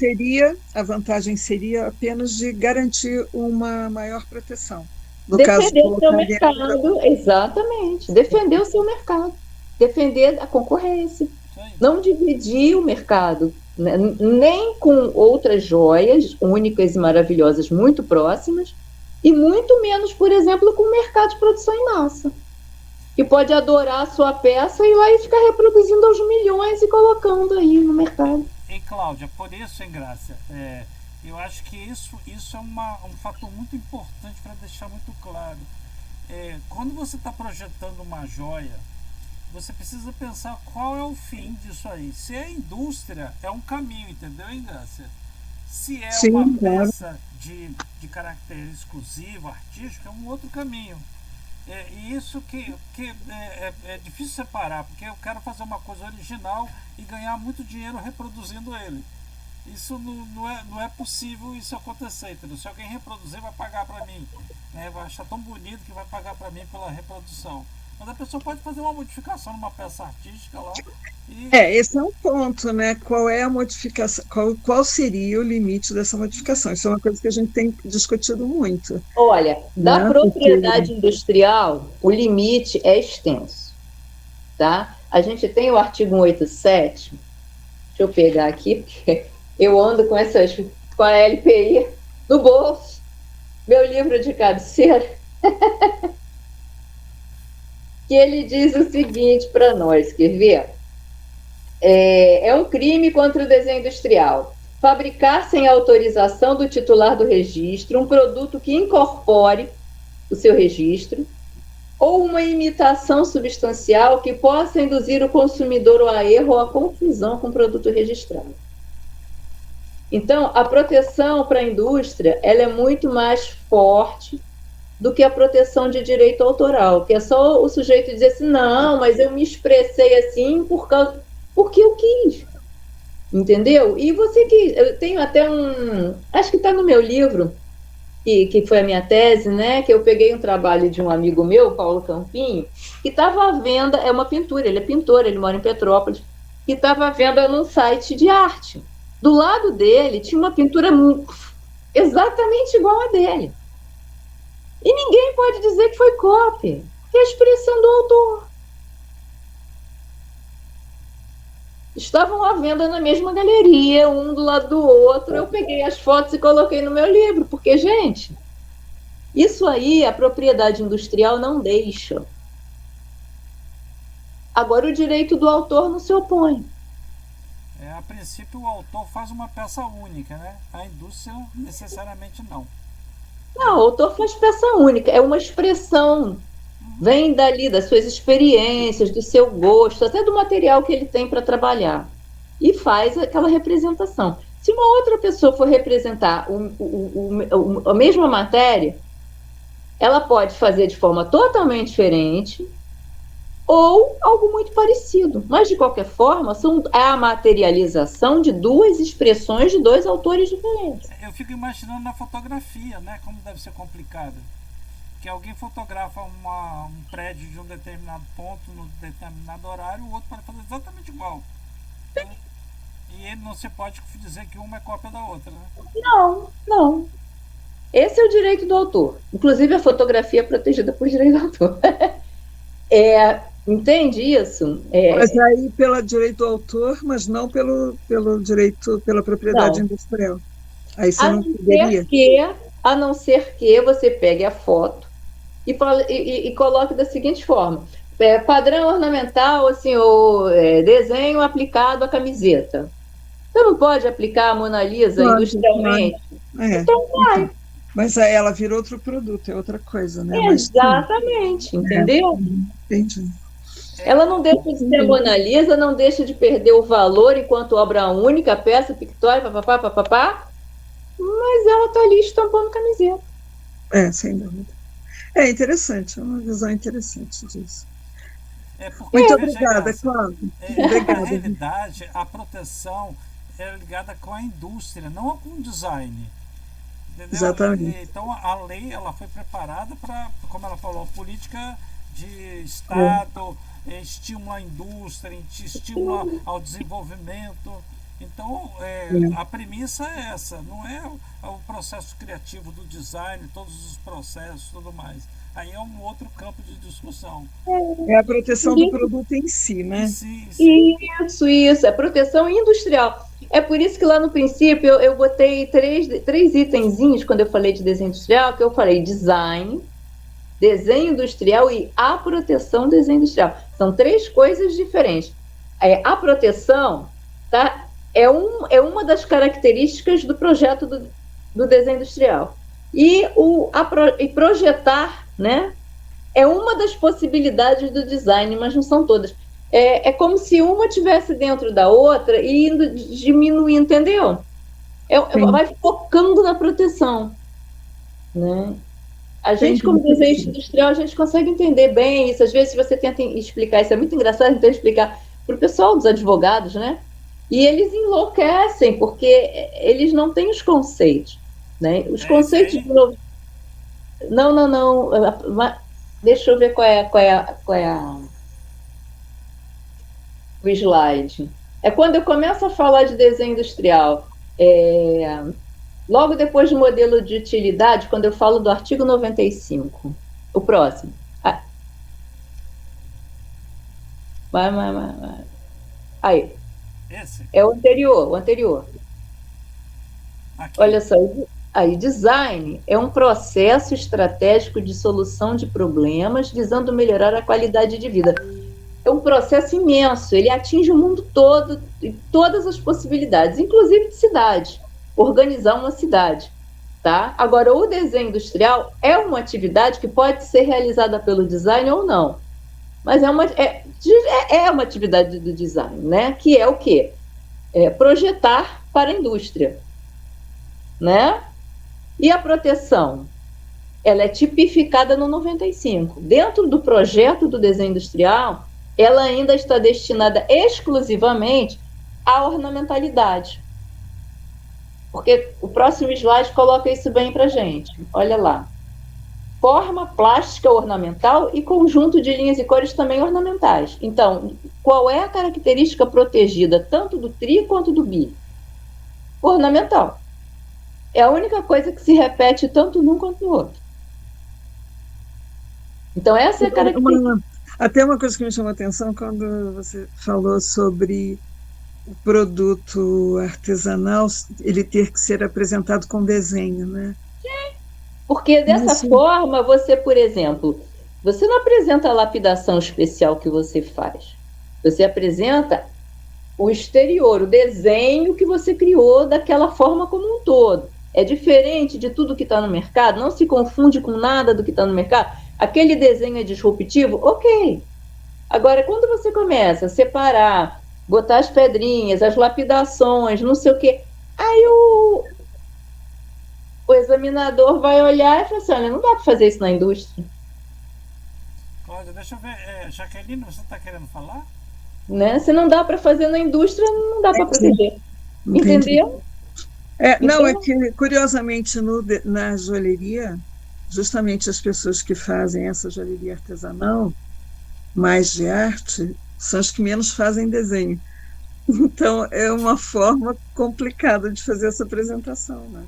[SPEAKER 4] a vantagem seria apenas de garantir uma maior proteção. No caso,
[SPEAKER 2] Defender o seu
[SPEAKER 4] colocar dentro da
[SPEAKER 2] mercado, exatamente. Defender o seu mercado. Defender a concorrência.
[SPEAKER 1] Isso aí.
[SPEAKER 2] Não dividir o mercado, né, nem com outras joias únicas e maravilhosas muito próximas, e muito menos, por exemplo, com o mercado de produção em massa, que pode adorar a sua peça e ir lá e ficar reproduzindo aos milhões e colocando aí no mercado.
[SPEAKER 1] E Cláudia, por isso, hein, Graça, eu acho que isso é um fator muito importante para deixar muito claro. Quando você está projetando uma joia, você precisa pensar qual é o fim disso aí. Se é indústria, é um caminho, entendeu, hein, Graça? Se é uma
[SPEAKER 4] Sim, claro.
[SPEAKER 1] peça de caráter exclusivo, artístico, é um outro caminho. E isso que é difícil separar, porque eu quero fazer uma coisa original e ganhar muito dinheiro reproduzindo ele. Isso não é possível isso acontecer, entendeu? Se alguém reproduzir, vai pagar para mim, né? Vai achar tão bonito que vai pagar para mim pela reprodução. Mas a pessoa pode fazer uma modificação numa peça artística lá e
[SPEAKER 4] Esse é um ponto, né? Qual é a modificação, qual seria o limite dessa modificação? Isso é uma coisa que a gente tem discutido muito,
[SPEAKER 2] Olha, da
[SPEAKER 4] né? Porque
[SPEAKER 2] propriedade industrial, o limite é extenso, tá? A gente tem o artigo 187, deixa eu pegar aqui, porque eu ando com a LPI no bolso, meu livro de cabeceira, que ele diz o seguinte para nós, quer ver? É um crime contra o desenho industrial. Fabricar sem autorização do titular do registro um produto que incorpore o seu registro ou uma imitação substancial que possa induzir o consumidor a erro ou a confusão com o produto registrado. Então, a proteção para a indústria ela é muito mais forte do que a proteção de direito autoral, que é só o sujeito dizer assim, não, mas eu me expressei assim porque eu quis, entendeu? E você quis, eu tenho até acho que está no meu livro, que foi a minha tese, né, que eu peguei um trabalho de um amigo meu, Paulo Campinho, que estava à venda, é uma pintura, ele é pintor, ele mora em Petrópolis, que estava à venda num site de arte. Do lado dele tinha uma pintura exatamente igual a dele. E ninguém pode dizer que foi cópia, que é a expressão do autor. Estavam à venda na mesma galeria, um do lado do outro. Eu peguei as fotos e coloquei no meu livro, porque, gente, isso aí a propriedade industrial não deixa. Agora, o direito do autor não se opõe.
[SPEAKER 1] a princípio o autor faz uma peça única, né? A indústria necessariamente não.
[SPEAKER 2] Não, o autor faz peça única, é uma expressão. Vem dali das suas experiências, do seu gosto, até do material que ele tem para trabalhar. E faz aquela representação. Se uma outra pessoa for representar a mesma matéria, ela pode fazer de forma totalmente diferente, ou algo muito parecido. Mas, de qualquer forma, é a materialização de duas expressões de dois autores diferentes.
[SPEAKER 1] Eu fico imaginando na fotografia, né? Como deve ser complicado. Que alguém fotografa um prédio de um determinado ponto, no determinado horário, o outro pode fazer exatamente igual. Né? E ele não se pode dizer que uma é cópia da outra, né?
[SPEAKER 2] Não, não. Esse é o direito do autor. Inclusive, a fotografia é protegida por direito do autor. Entende isso?
[SPEAKER 4] Mas aí pelo direito do autor, mas não pelo direito, pela propriedade industrial. Aí você não poderia?
[SPEAKER 2] A não ser que você pegue a foto e coloque da seguinte forma: padrão ornamental, assim, ou desenho aplicado à camiseta. Você não pode aplicar a Mona Lisa industrialmente? Então vai.
[SPEAKER 4] Mas aí ela vira outro produto, é outra coisa, né?
[SPEAKER 2] Exatamente, entendeu?
[SPEAKER 4] Entendi.
[SPEAKER 2] Ela não deixa de ser Mona Lisa, não deixa de perder o valor enquanto obra única, peça pictórica, papapá, mas ela está ali estampando camiseta.
[SPEAKER 4] Sem dúvida. É interessante, é uma visão interessante disso.
[SPEAKER 1] Muito obrigada, Cláudia. Na realidade, a proteção é ligada com a indústria, não com o design. Entendeu?
[SPEAKER 4] Exatamente.
[SPEAKER 1] Então, a lei ela foi preparada para, como ela falou, política de Estado, estimula a indústria, estimula ao desenvolvimento. Então, a premissa é essa, não é o processo criativo do design, todos os processos e tudo mais. Aí é um outro campo de discussão.
[SPEAKER 4] É a proteção do produto em si, né?
[SPEAKER 2] Isso, é proteção industrial. É por isso que lá no princípio eu botei três itenzinhos quando eu falei de desenho industrial, que eu falei design, desenho industrial e a proteção do desenho industrial. São três coisas diferentes. A proteção, tá, é uma das características do projeto do desenho industrial. E projetar, né, é uma das possibilidades do design, mas não são todas. É como se uma estivesse dentro da outra e indo diminuindo, entendeu? Vai focando na proteção, né? A gente, como desenhista industrial, a gente consegue entender bem isso. Às vezes você tenta explicar, isso é muito engraçado, tenta explicar para o pessoal dos advogados, né? E eles enlouquecem, porque eles não têm os conceitos, né? Os conceitos... Não. Deixa eu ver qual é o slide. É quando eu começo a falar de desenho industrial, logo depois do modelo de utilidade, quando eu falo do artigo 95. O próximo. Vai. Aí.
[SPEAKER 1] Esse?
[SPEAKER 2] É o anterior.
[SPEAKER 1] Aqui.
[SPEAKER 2] Olha só, aí, design é um processo estratégico de solução de problemas visando melhorar a qualidade de vida. É um processo imenso, ele atinge o mundo todo e todas as possibilidades, inclusive de cidade, organizar uma cidade, tá? Agora, o desenho industrial é uma atividade que pode ser realizada pelo design ou não, mas é uma atividade do design, né? Que é o quê? Projetar para a indústria, né? E a proteção? Ela é tipificada no 95. Dentro do projeto do desenho industrial, ela ainda está destinada exclusivamente à ornamentalidade. Porque o próximo slide coloca isso bem para a gente. Olha lá. Forma plástica ornamental e conjunto de linhas e cores também ornamentais. Então, qual é a característica protegida tanto do tri quanto do bi? Ornamental. É a única coisa que se repete tanto num quanto no outro. Então, essa é a característica.
[SPEAKER 4] Até uma coisa que me chamou a atenção quando você falou sobre o produto artesanal, ele ter que ser apresentado com desenho, né?
[SPEAKER 2] Sim, porque dessa forma, você, por exemplo, você não apresenta a lapidação especial que você faz. Você apresenta o exterior, o desenho que você criou daquela forma como um todo. É diferente de tudo que está no mercado, não se confunde com nada do que está no mercado. Aquele desenho é disruptivo? Ok. Agora, quando você começa a separar, botar as pedrinhas, as lapidações, não sei o quê, aí o examinador vai olhar e fala assim, olha, não dá para fazer isso na indústria.
[SPEAKER 1] Cláudia, deixa eu ver. Jaqueline, você está querendo falar?
[SPEAKER 2] Né? Se não dá para fazer na indústria, não dá para proteger.
[SPEAKER 4] Entendi.
[SPEAKER 2] Entendeu?
[SPEAKER 4] Não, é que, curiosamente, na joalheria, justamente as pessoas que fazem essa joalheria artesanal, mais de arte, são as que menos fazem desenho. Então, é uma forma complicada de fazer essa apresentação, né?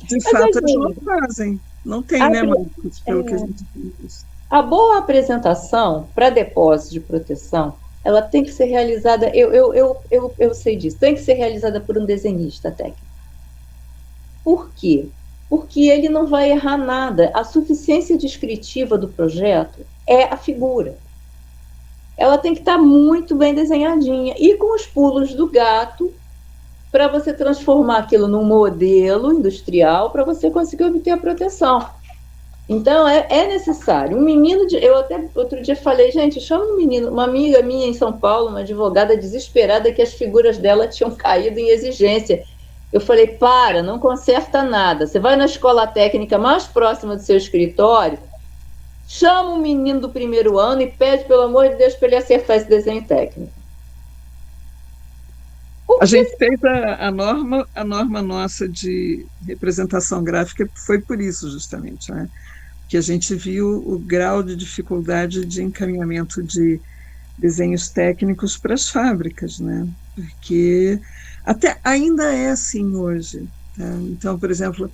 [SPEAKER 4] De fato, eles não fazem. Não tem, né, Marcos, pelo que a gente tem visto.
[SPEAKER 2] A boa apresentação para depósito de proteção, ela tem que ser realizada, eu sei disso, tem que ser realizada por um desenhista técnico. Por quê? Porque ele não vai errar nada. A suficiência descritiva do projeto é a figura. Ela tem que estar muito bem desenhadinha e com os pulos do gato para você transformar aquilo num modelo industrial para você conseguir obter a proteção. Então, é necessário. Um menino, eu até outro dia falei, gente, chama um menino, uma amiga minha em São Paulo, uma advogada desesperada que as figuras dela tinham caído em exigência. Eu falei, não conserta nada. Você vai na escola técnica mais próxima do seu escritório, chama um menino do primeiro ano e pede, pelo amor de Deus, para ele acertar esse desenho técnico.
[SPEAKER 4] A gente fez a norma nossa de representação gráfica foi por isso, justamente, né? Que a gente viu o grau de dificuldade de encaminhamento de desenhos técnicos para as fábricas, né? Porque até ainda é assim hoje. Tá? Então, por exemplo,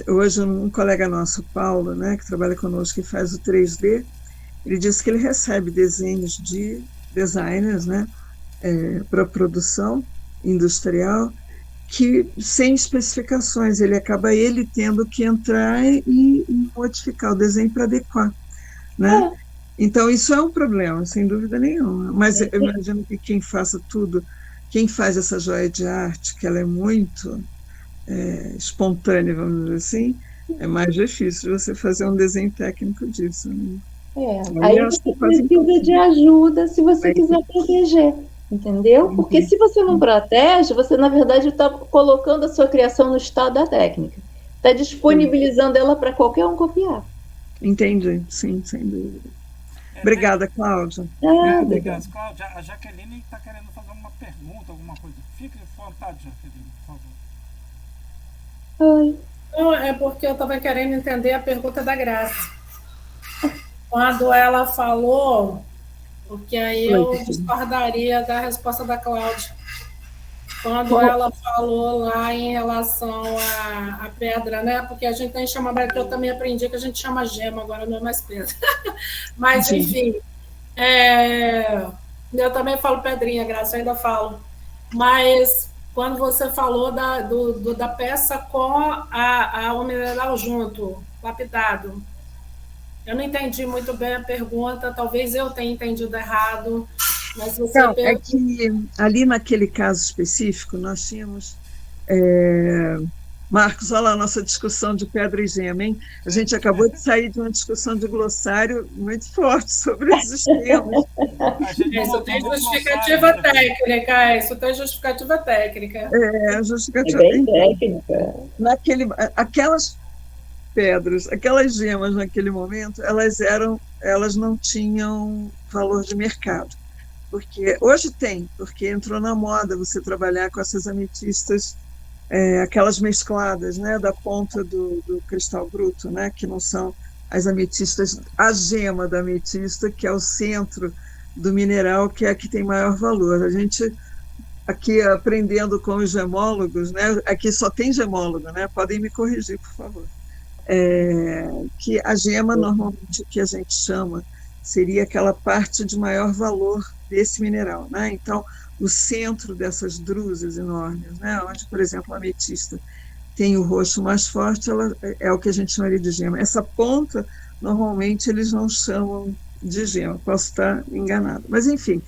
[SPEAKER 4] hoje um colega nosso, Paulo, né, que trabalha conosco e faz o 3D, ele disse que ele recebe desenhos de designers, né, para produção industrial, que sem especificações, ele acaba tendo que entrar e modificar o desenho para adequar, né? Então, isso é um problema, sem dúvida nenhuma. Mas eu imagino que quem faça tudo, quem faz essa joia de arte, que ela é muito espontânea, vamos dizer assim, é mais difícil você fazer um desenho técnico disso. Né?
[SPEAKER 2] Aí você precisa de ajuda se você quiser proteger. Entendeu? Porque se você não protege, você, na verdade, está colocando a sua criação no estado da técnica. Está disponibilizando ela para qualquer um copiar.
[SPEAKER 4] Entendi, sim, sem dúvida. Obrigada, Cláudia.
[SPEAKER 1] Obrigado, Cláudia. A Jaqueline está querendo fazer uma pergunta, alguma coisa. Fique à vontade, Jaqueline, por
[SPEAKER 2] favor. Oi.
[SPEAKER 3] Não, é porque eu estava querendo entender a pergunta da Graça. Quando ela falou... Porque aí eu discordaria da resposta da Cláudia. Quando ela falou lá em relação à pedra, né? Porque a gente tem chamado, que eu também aprendi que a gente chama gema, agora não é mais pedra. Mas, enfim, eu também falo pedrinha, Graça, eu ainda falo. Mas quando você falou da peça com o mineral junto, lapidado, eu não entendi muito bem a pergunta, talvez eu tenha entendido errado, mas você...
[SPEAKER 4] Não, é que ali naquele caso específico, nós tínhamos... Marcos, olha lá a nossa discussão de pedra e gema, hein? A gente acabou de sair de uma discussão de glossário muito forte sobre esses temas.
[SPEAKER 3] Isso tem justificativa técnica, justificativa técnica.
[SPEAKER 4] Justificativa técnica. Aquelas pedras, aquelas gemas naquele momento, elas não tinham valor de mercado, porque hoje tem, porque entrou na moda você trabalhar com essas ametistas, aquelas mescladas, né, da ponta do cristal bruto, né, que não são as ametistas, a gema da ametista, que é o centro do mineral, que é a que tem maior valor. A gente aqui aprendendo com os gemólogos, né, aqui só tem gemólogo, né, podem me corrigir, por favor. Que a gema, normalmente, que a gente chama, seria aquela parte de maior valor desse mineral, né? Então, o centro dessas drusas enormes, né? Onde, por exemplo, a ametista tem o roxo mais forte, ela é o que a gente chamaria de gema. Essa ponta, normalmente, eles não chamam de gema, posso estar enganado. Mas, enfim,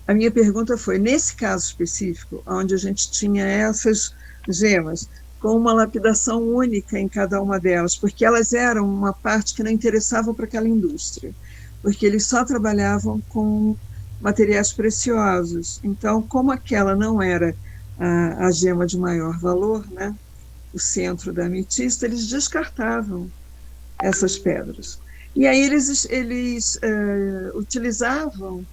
[SPEAKER 4] a minha pergunta foi, nesse caso específico, onde a gente tinha essas gemas, com uma lapidação única em cada uma delas, porque elas eram uma parte que não interessava para aquela indústria, porque eles só trabalhavam com materiais preciosos. Então, como aquela não era a gema de maior valor, né, o centro da ametista, eles descartavam essas pedras. E aí eles utilizavam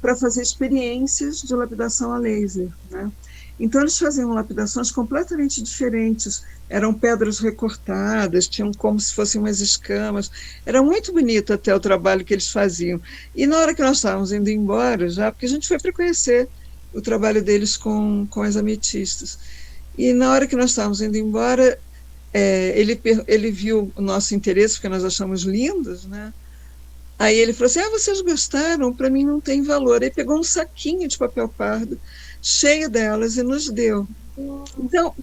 [SPEAKER 4] para fazer experiências de lapidação a laser, né? Então, eles faziam lapidações completamente diferentes. Eram pedras recortadas, tinham como se fossem umas escamas. Era muito bonito até o trabalho que eles faziam. E na hora que nós estávamos indo embora, já, porque a gente foi para conhecer o trabalho deles com as ametistas. E na hora que nós estávamos indo embora, ele viu o nosso interesse, porque nós achamos lindos, né? Aí ele falou assim, vocês gostaram? Para mim não tem valor. Aí pegou um saquinho de papel pardo, cheio delas, e nos deu. Então,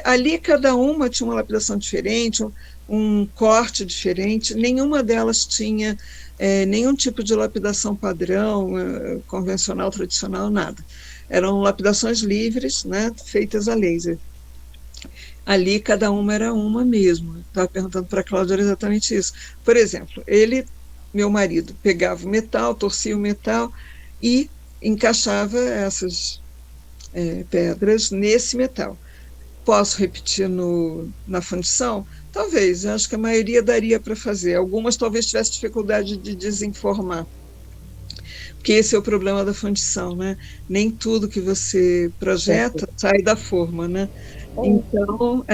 [SPEAKER 4] ali cada uma tinha uma lapidação diferente, um corte diferente, nenhuma delas tinha nenhum tipo de lapidação padrão, convencional, tradicional, nada. Eram lapidações livres, né, feitas a laser. Ali cada uma era uma mesmo. Estava perguntando para a Cláudia exatamente isso. Por exemplo, meu marido, pegava o metal, torcia o metal e encaixava essas pedras nesse metal. Posso repetir na fundição? Talvez, eu acho que a maioria daria para fazer. Algumas talvez tivesse dificuldade de desenformar, porque esse é o problema da fundição, né? Nem tudo que você projeta sai da forma, né? Então,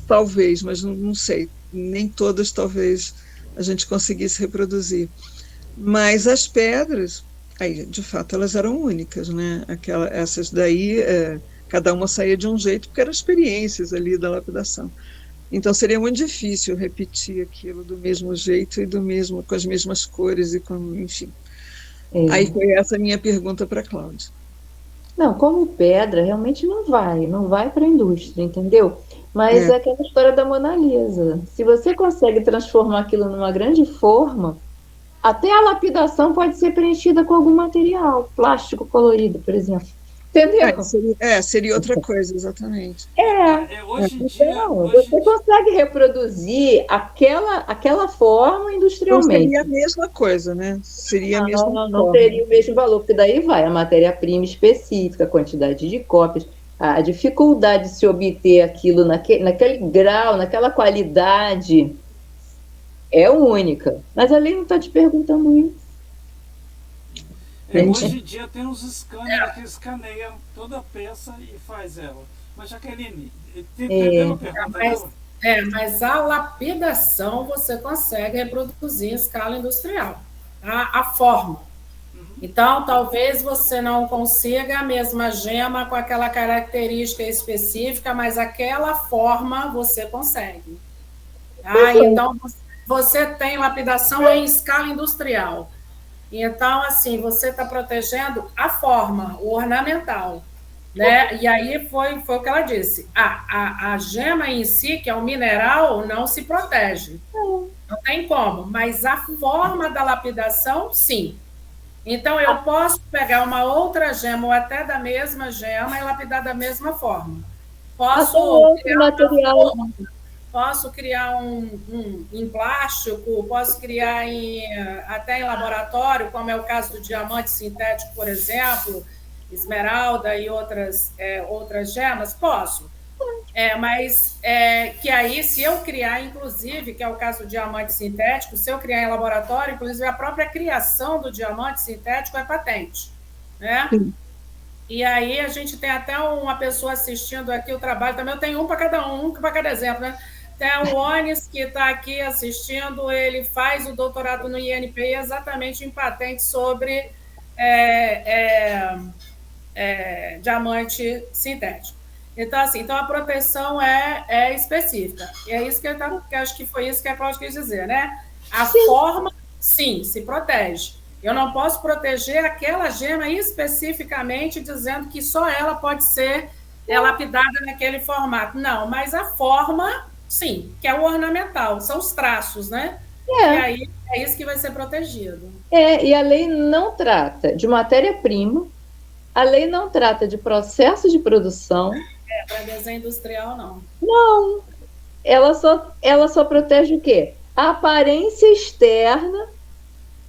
[SPEAKER 4] talvez, mas não sei, nem todas talvez a gente conseguisse reproduzir. Mas as pedras, aí, de fato, elas eram únicas, né? Essas daí, cada uma saía de um jeito, porque eram experiências ali da lapidação. Então, seria muito difícil repetir aquilo do mesmo jeito e com as mesmas cores, enfim. Aí foi essa a minha pergunta para a Cláudia.
[SPEAKER 2] Não, como pedra, realmente não vai para a indústria, entendeu? Mas é aquela história da Mona Lisa. Se você consegue transformar aquilo numa grande forma, até a lapidação pode ser preenchida com algum material, plástico colorido, por exemplo. Entendeu?
[SPEAKER 4] Seria outra coisa, exatamente.
[SPEAKER 1] Hoje em dia,
[SPEAKER 2] você consegue reproduzir aquela forma industrialmente.
[SPEAKER 4] Não seria a mesma coisa, né? Seria a mesma forma.
[SPEAKER 2] Não teria o mesmo valor, porque daí vai a matéria-prima específica, a quantidade de cópias, a dificuldade de se obter aquilo naquele grau, naquela qualidade, é única. Mas a lei não está te perguntando isso.
[SPEAKER 1] Hoje em dia tem uns scanners que escaneiam toda a peça e faz ela. Mas, Jaqueline, entendeu a pergunta dela?
[SPEAKER 3] Mas a lapidação você consegue reproduzir em escala industrial. A forma. Então, talvez você não consiga a mesma gema com aquela característica específica, mas aquela forma você consegue. Então, você tem lapidação em escala industrial. Então, assim, você está protegendo a forma, o ornamental, né? E aí foi o que ela disse. A gema em si, que é um mineral, não se protege. Não tem como. Mas a forma da lapidação, sim. Então, eu posso pegar uma outra gema ou até da mesma gema e lapidar da mesma forma. Posso criar em plástico, posso criar até em laboratório, como é o caso do diamante sintético, por exemplo, esmeralda e outras gemas, posso. Mas que aí, se eu criar, inclusive, que é o caso do diamante sintético, se eu criar em laboratório, inclusive a própria criação do diamante sintético é patente, né? Sim. E aí a gente tem até uma pessoa assistindo aqui o trabalho, também eu tenho um para cada exemplo, né? Tem o Onis, que está aqui assistindo, ele faz o doutorado no INPE exatamente em patente sobre diamante sintético. Então, assim, a proteção é específica. E é isso que acho que foi isso que a Cláudia quis dizer, né? A forma, sim, se protege. Eu não posso proteger aquela gema especificamente dizendo que só ela pode ser lapidada naquele formato. Não, mas a forma, sim, que é o ornamental, são os traços, né? E aí é isso que vai ser protegido.
[SPEAKER 2] E a lei não trata de matéria-prima, a lei não trata de processo de produção.
[SPEAKER 3] Para desenho industrial, não.
[SPEAKER 2] Não. Ela só protege o quê? A aparência externa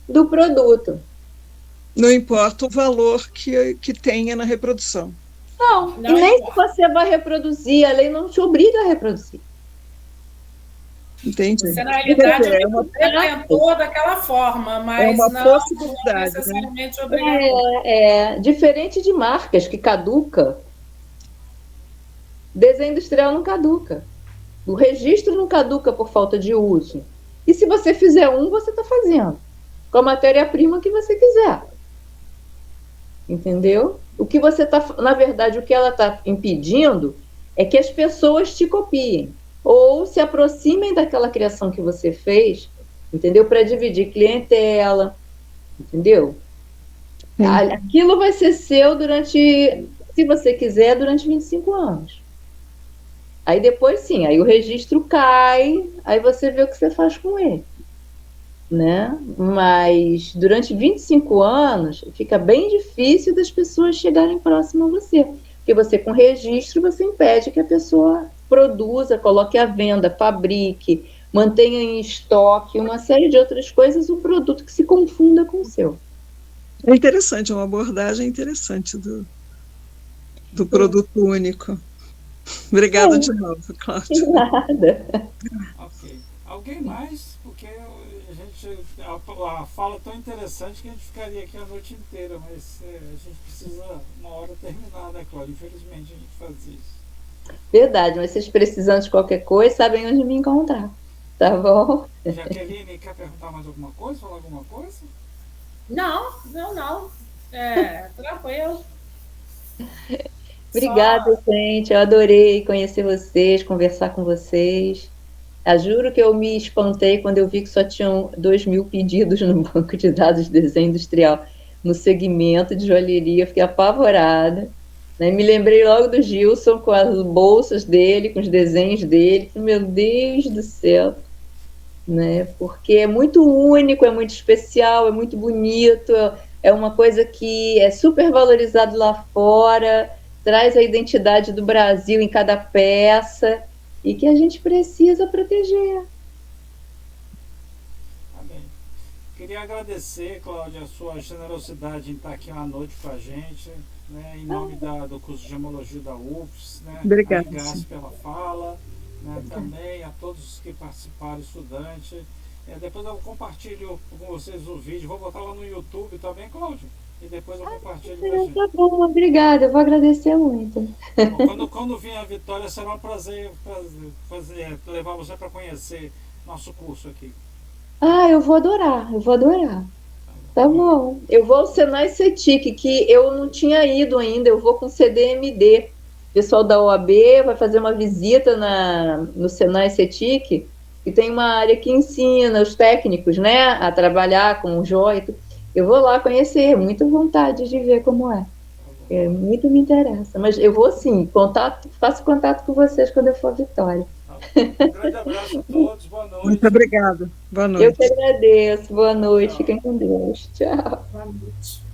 [SPEAKER 2] do produto.
[SPEAKER 4] Não importa o valor que tenha na reprodução.
[SPEAKER 2] Não, e nem se você vai reproduzir, a lei não te obriga a reproduzir.
[SPEAKER 4] Entendi.
[SPEAKER 3] Você, na realidade,
[SPEAKER 4] É uma
[SPEAKER 3] implementou daquela forma, mas
[SPEAKER 4] uma
[SPEAKER 3] não
[SPEAKER 4] possibilidade, né?
[SPEAKER 3] necessariamente obrigatório.
[SPEAKER 2] Diferente de marcas que caduca, desenho industrial não caduca. O registro não caduca por falta de uso. E se você fizer um, você está fazendo. Com a matéria-prima que você quiser. Entendeu? O que você está, na verdade, o que ela está impedindo é que as pessoas te copiem ou se aproximem daquela criação que você fez, entendeu? Para dividir clientela, entendeu? Aquilo vai ser seu durante, se você quiser, durante 25 anos. Aí depois, sim, aí o registro cai, aí você vê o que você faz com ele. Né? Mas durante 25 anos fica bem difícil das pessoas chegarem próximo a você, porque você com registro você impede que a pessoa produza, coloque à venda, fabrique, mantenha em estoque uma série de outras coisas, um produto que se confunda com o seu.
[SPEAKER 4] É interessante, é uma abordagem interessante do produto único. Obrigada de novo, Cláudia.
[SPEAKER 2] De nada.
[SPEAKER 1] Ok. Alguém mais? Porque a fala é tão interessante que a gente ficaria aqui a noite inteira, mas a gente precisa uma hora terminar, né, Cláudia? Infelizmente a gente faz isso.
[SPEAKER 2] Verdade, mas vocês precisando de qualquer coisa, sabem onde me encontrar. Tá bom?
[SPEAKER 1] Jaqueline, quer perguntar mais alguma coisa? Falar alguma coisa?
[SPEAKER 3] Não. Tranquilo.
[SPEAKER 2] Obrigada, gente. Eu adorei conhecer vocês, conversar com vocês. Eu juro que eu me espantei quando eu vi que só tinham 2.000 pedidos no banco de dados de desenho industrial no segmento de joalheria. Eu fiquei apavorada. Né? Me lembrei logo do Gilson com as bolsas dele, com os desenhos dele. Meu Deus do céu! Né? Porque é muito único, é muito especial, é muito bonito, é uma coisa que é super valorizado lá fora, traz a identidade do Brasil em cada peça e que a gente precisa proteger.
[SPEAKER 1] Amém. Queria agradecer, Cláudia, a sua generosidade em estar aqui uma noite com a gente, né, em nome do curso de Gemologia da UFS. Né,
[SPEAKER 4] obrigada.
[SPEAKER 1] Obrigado pela fala, né, também a todos os que participaram, estudantes. Depois eu compartilho com vocês o vídeo, vou botar lá no YouTube também, Cláudia. E depois eu compartilho com a gente.
[SPEAKER 2] Tá bom, obrigada, eu vou agradecer muito.
[SPEAKER 1] Bom, quando vir a Vitória, será um prazer levar você para conhecer nosso curso aqui.
[SPEAKER 2] Eu vou adorar, Tá bom. Eu vou ao Senai CETIC, que eu não tinha ido ainda, eu vou com CDMD. O pessoal da OAB vai fazer uma visita no Senai CETIC, que tem uma área que ensina os técnicos, né, a trabalhar com o joia. Eu vou lá conhecer, muita vontade de ver como é. Muito me interessa. Mas eu vou sim, faço contato com vocês quando eu for a Vitória.
[SPEAKER 1] Um grande abraço a todos, boa noite.
[SPEAKER 4] Muito obrigada. Boa noite.
[SPEAKER 2] Eu que agradeço, boa noite, fiquem com Deus. Tchau.
[SPEAKER 3] Boa noite.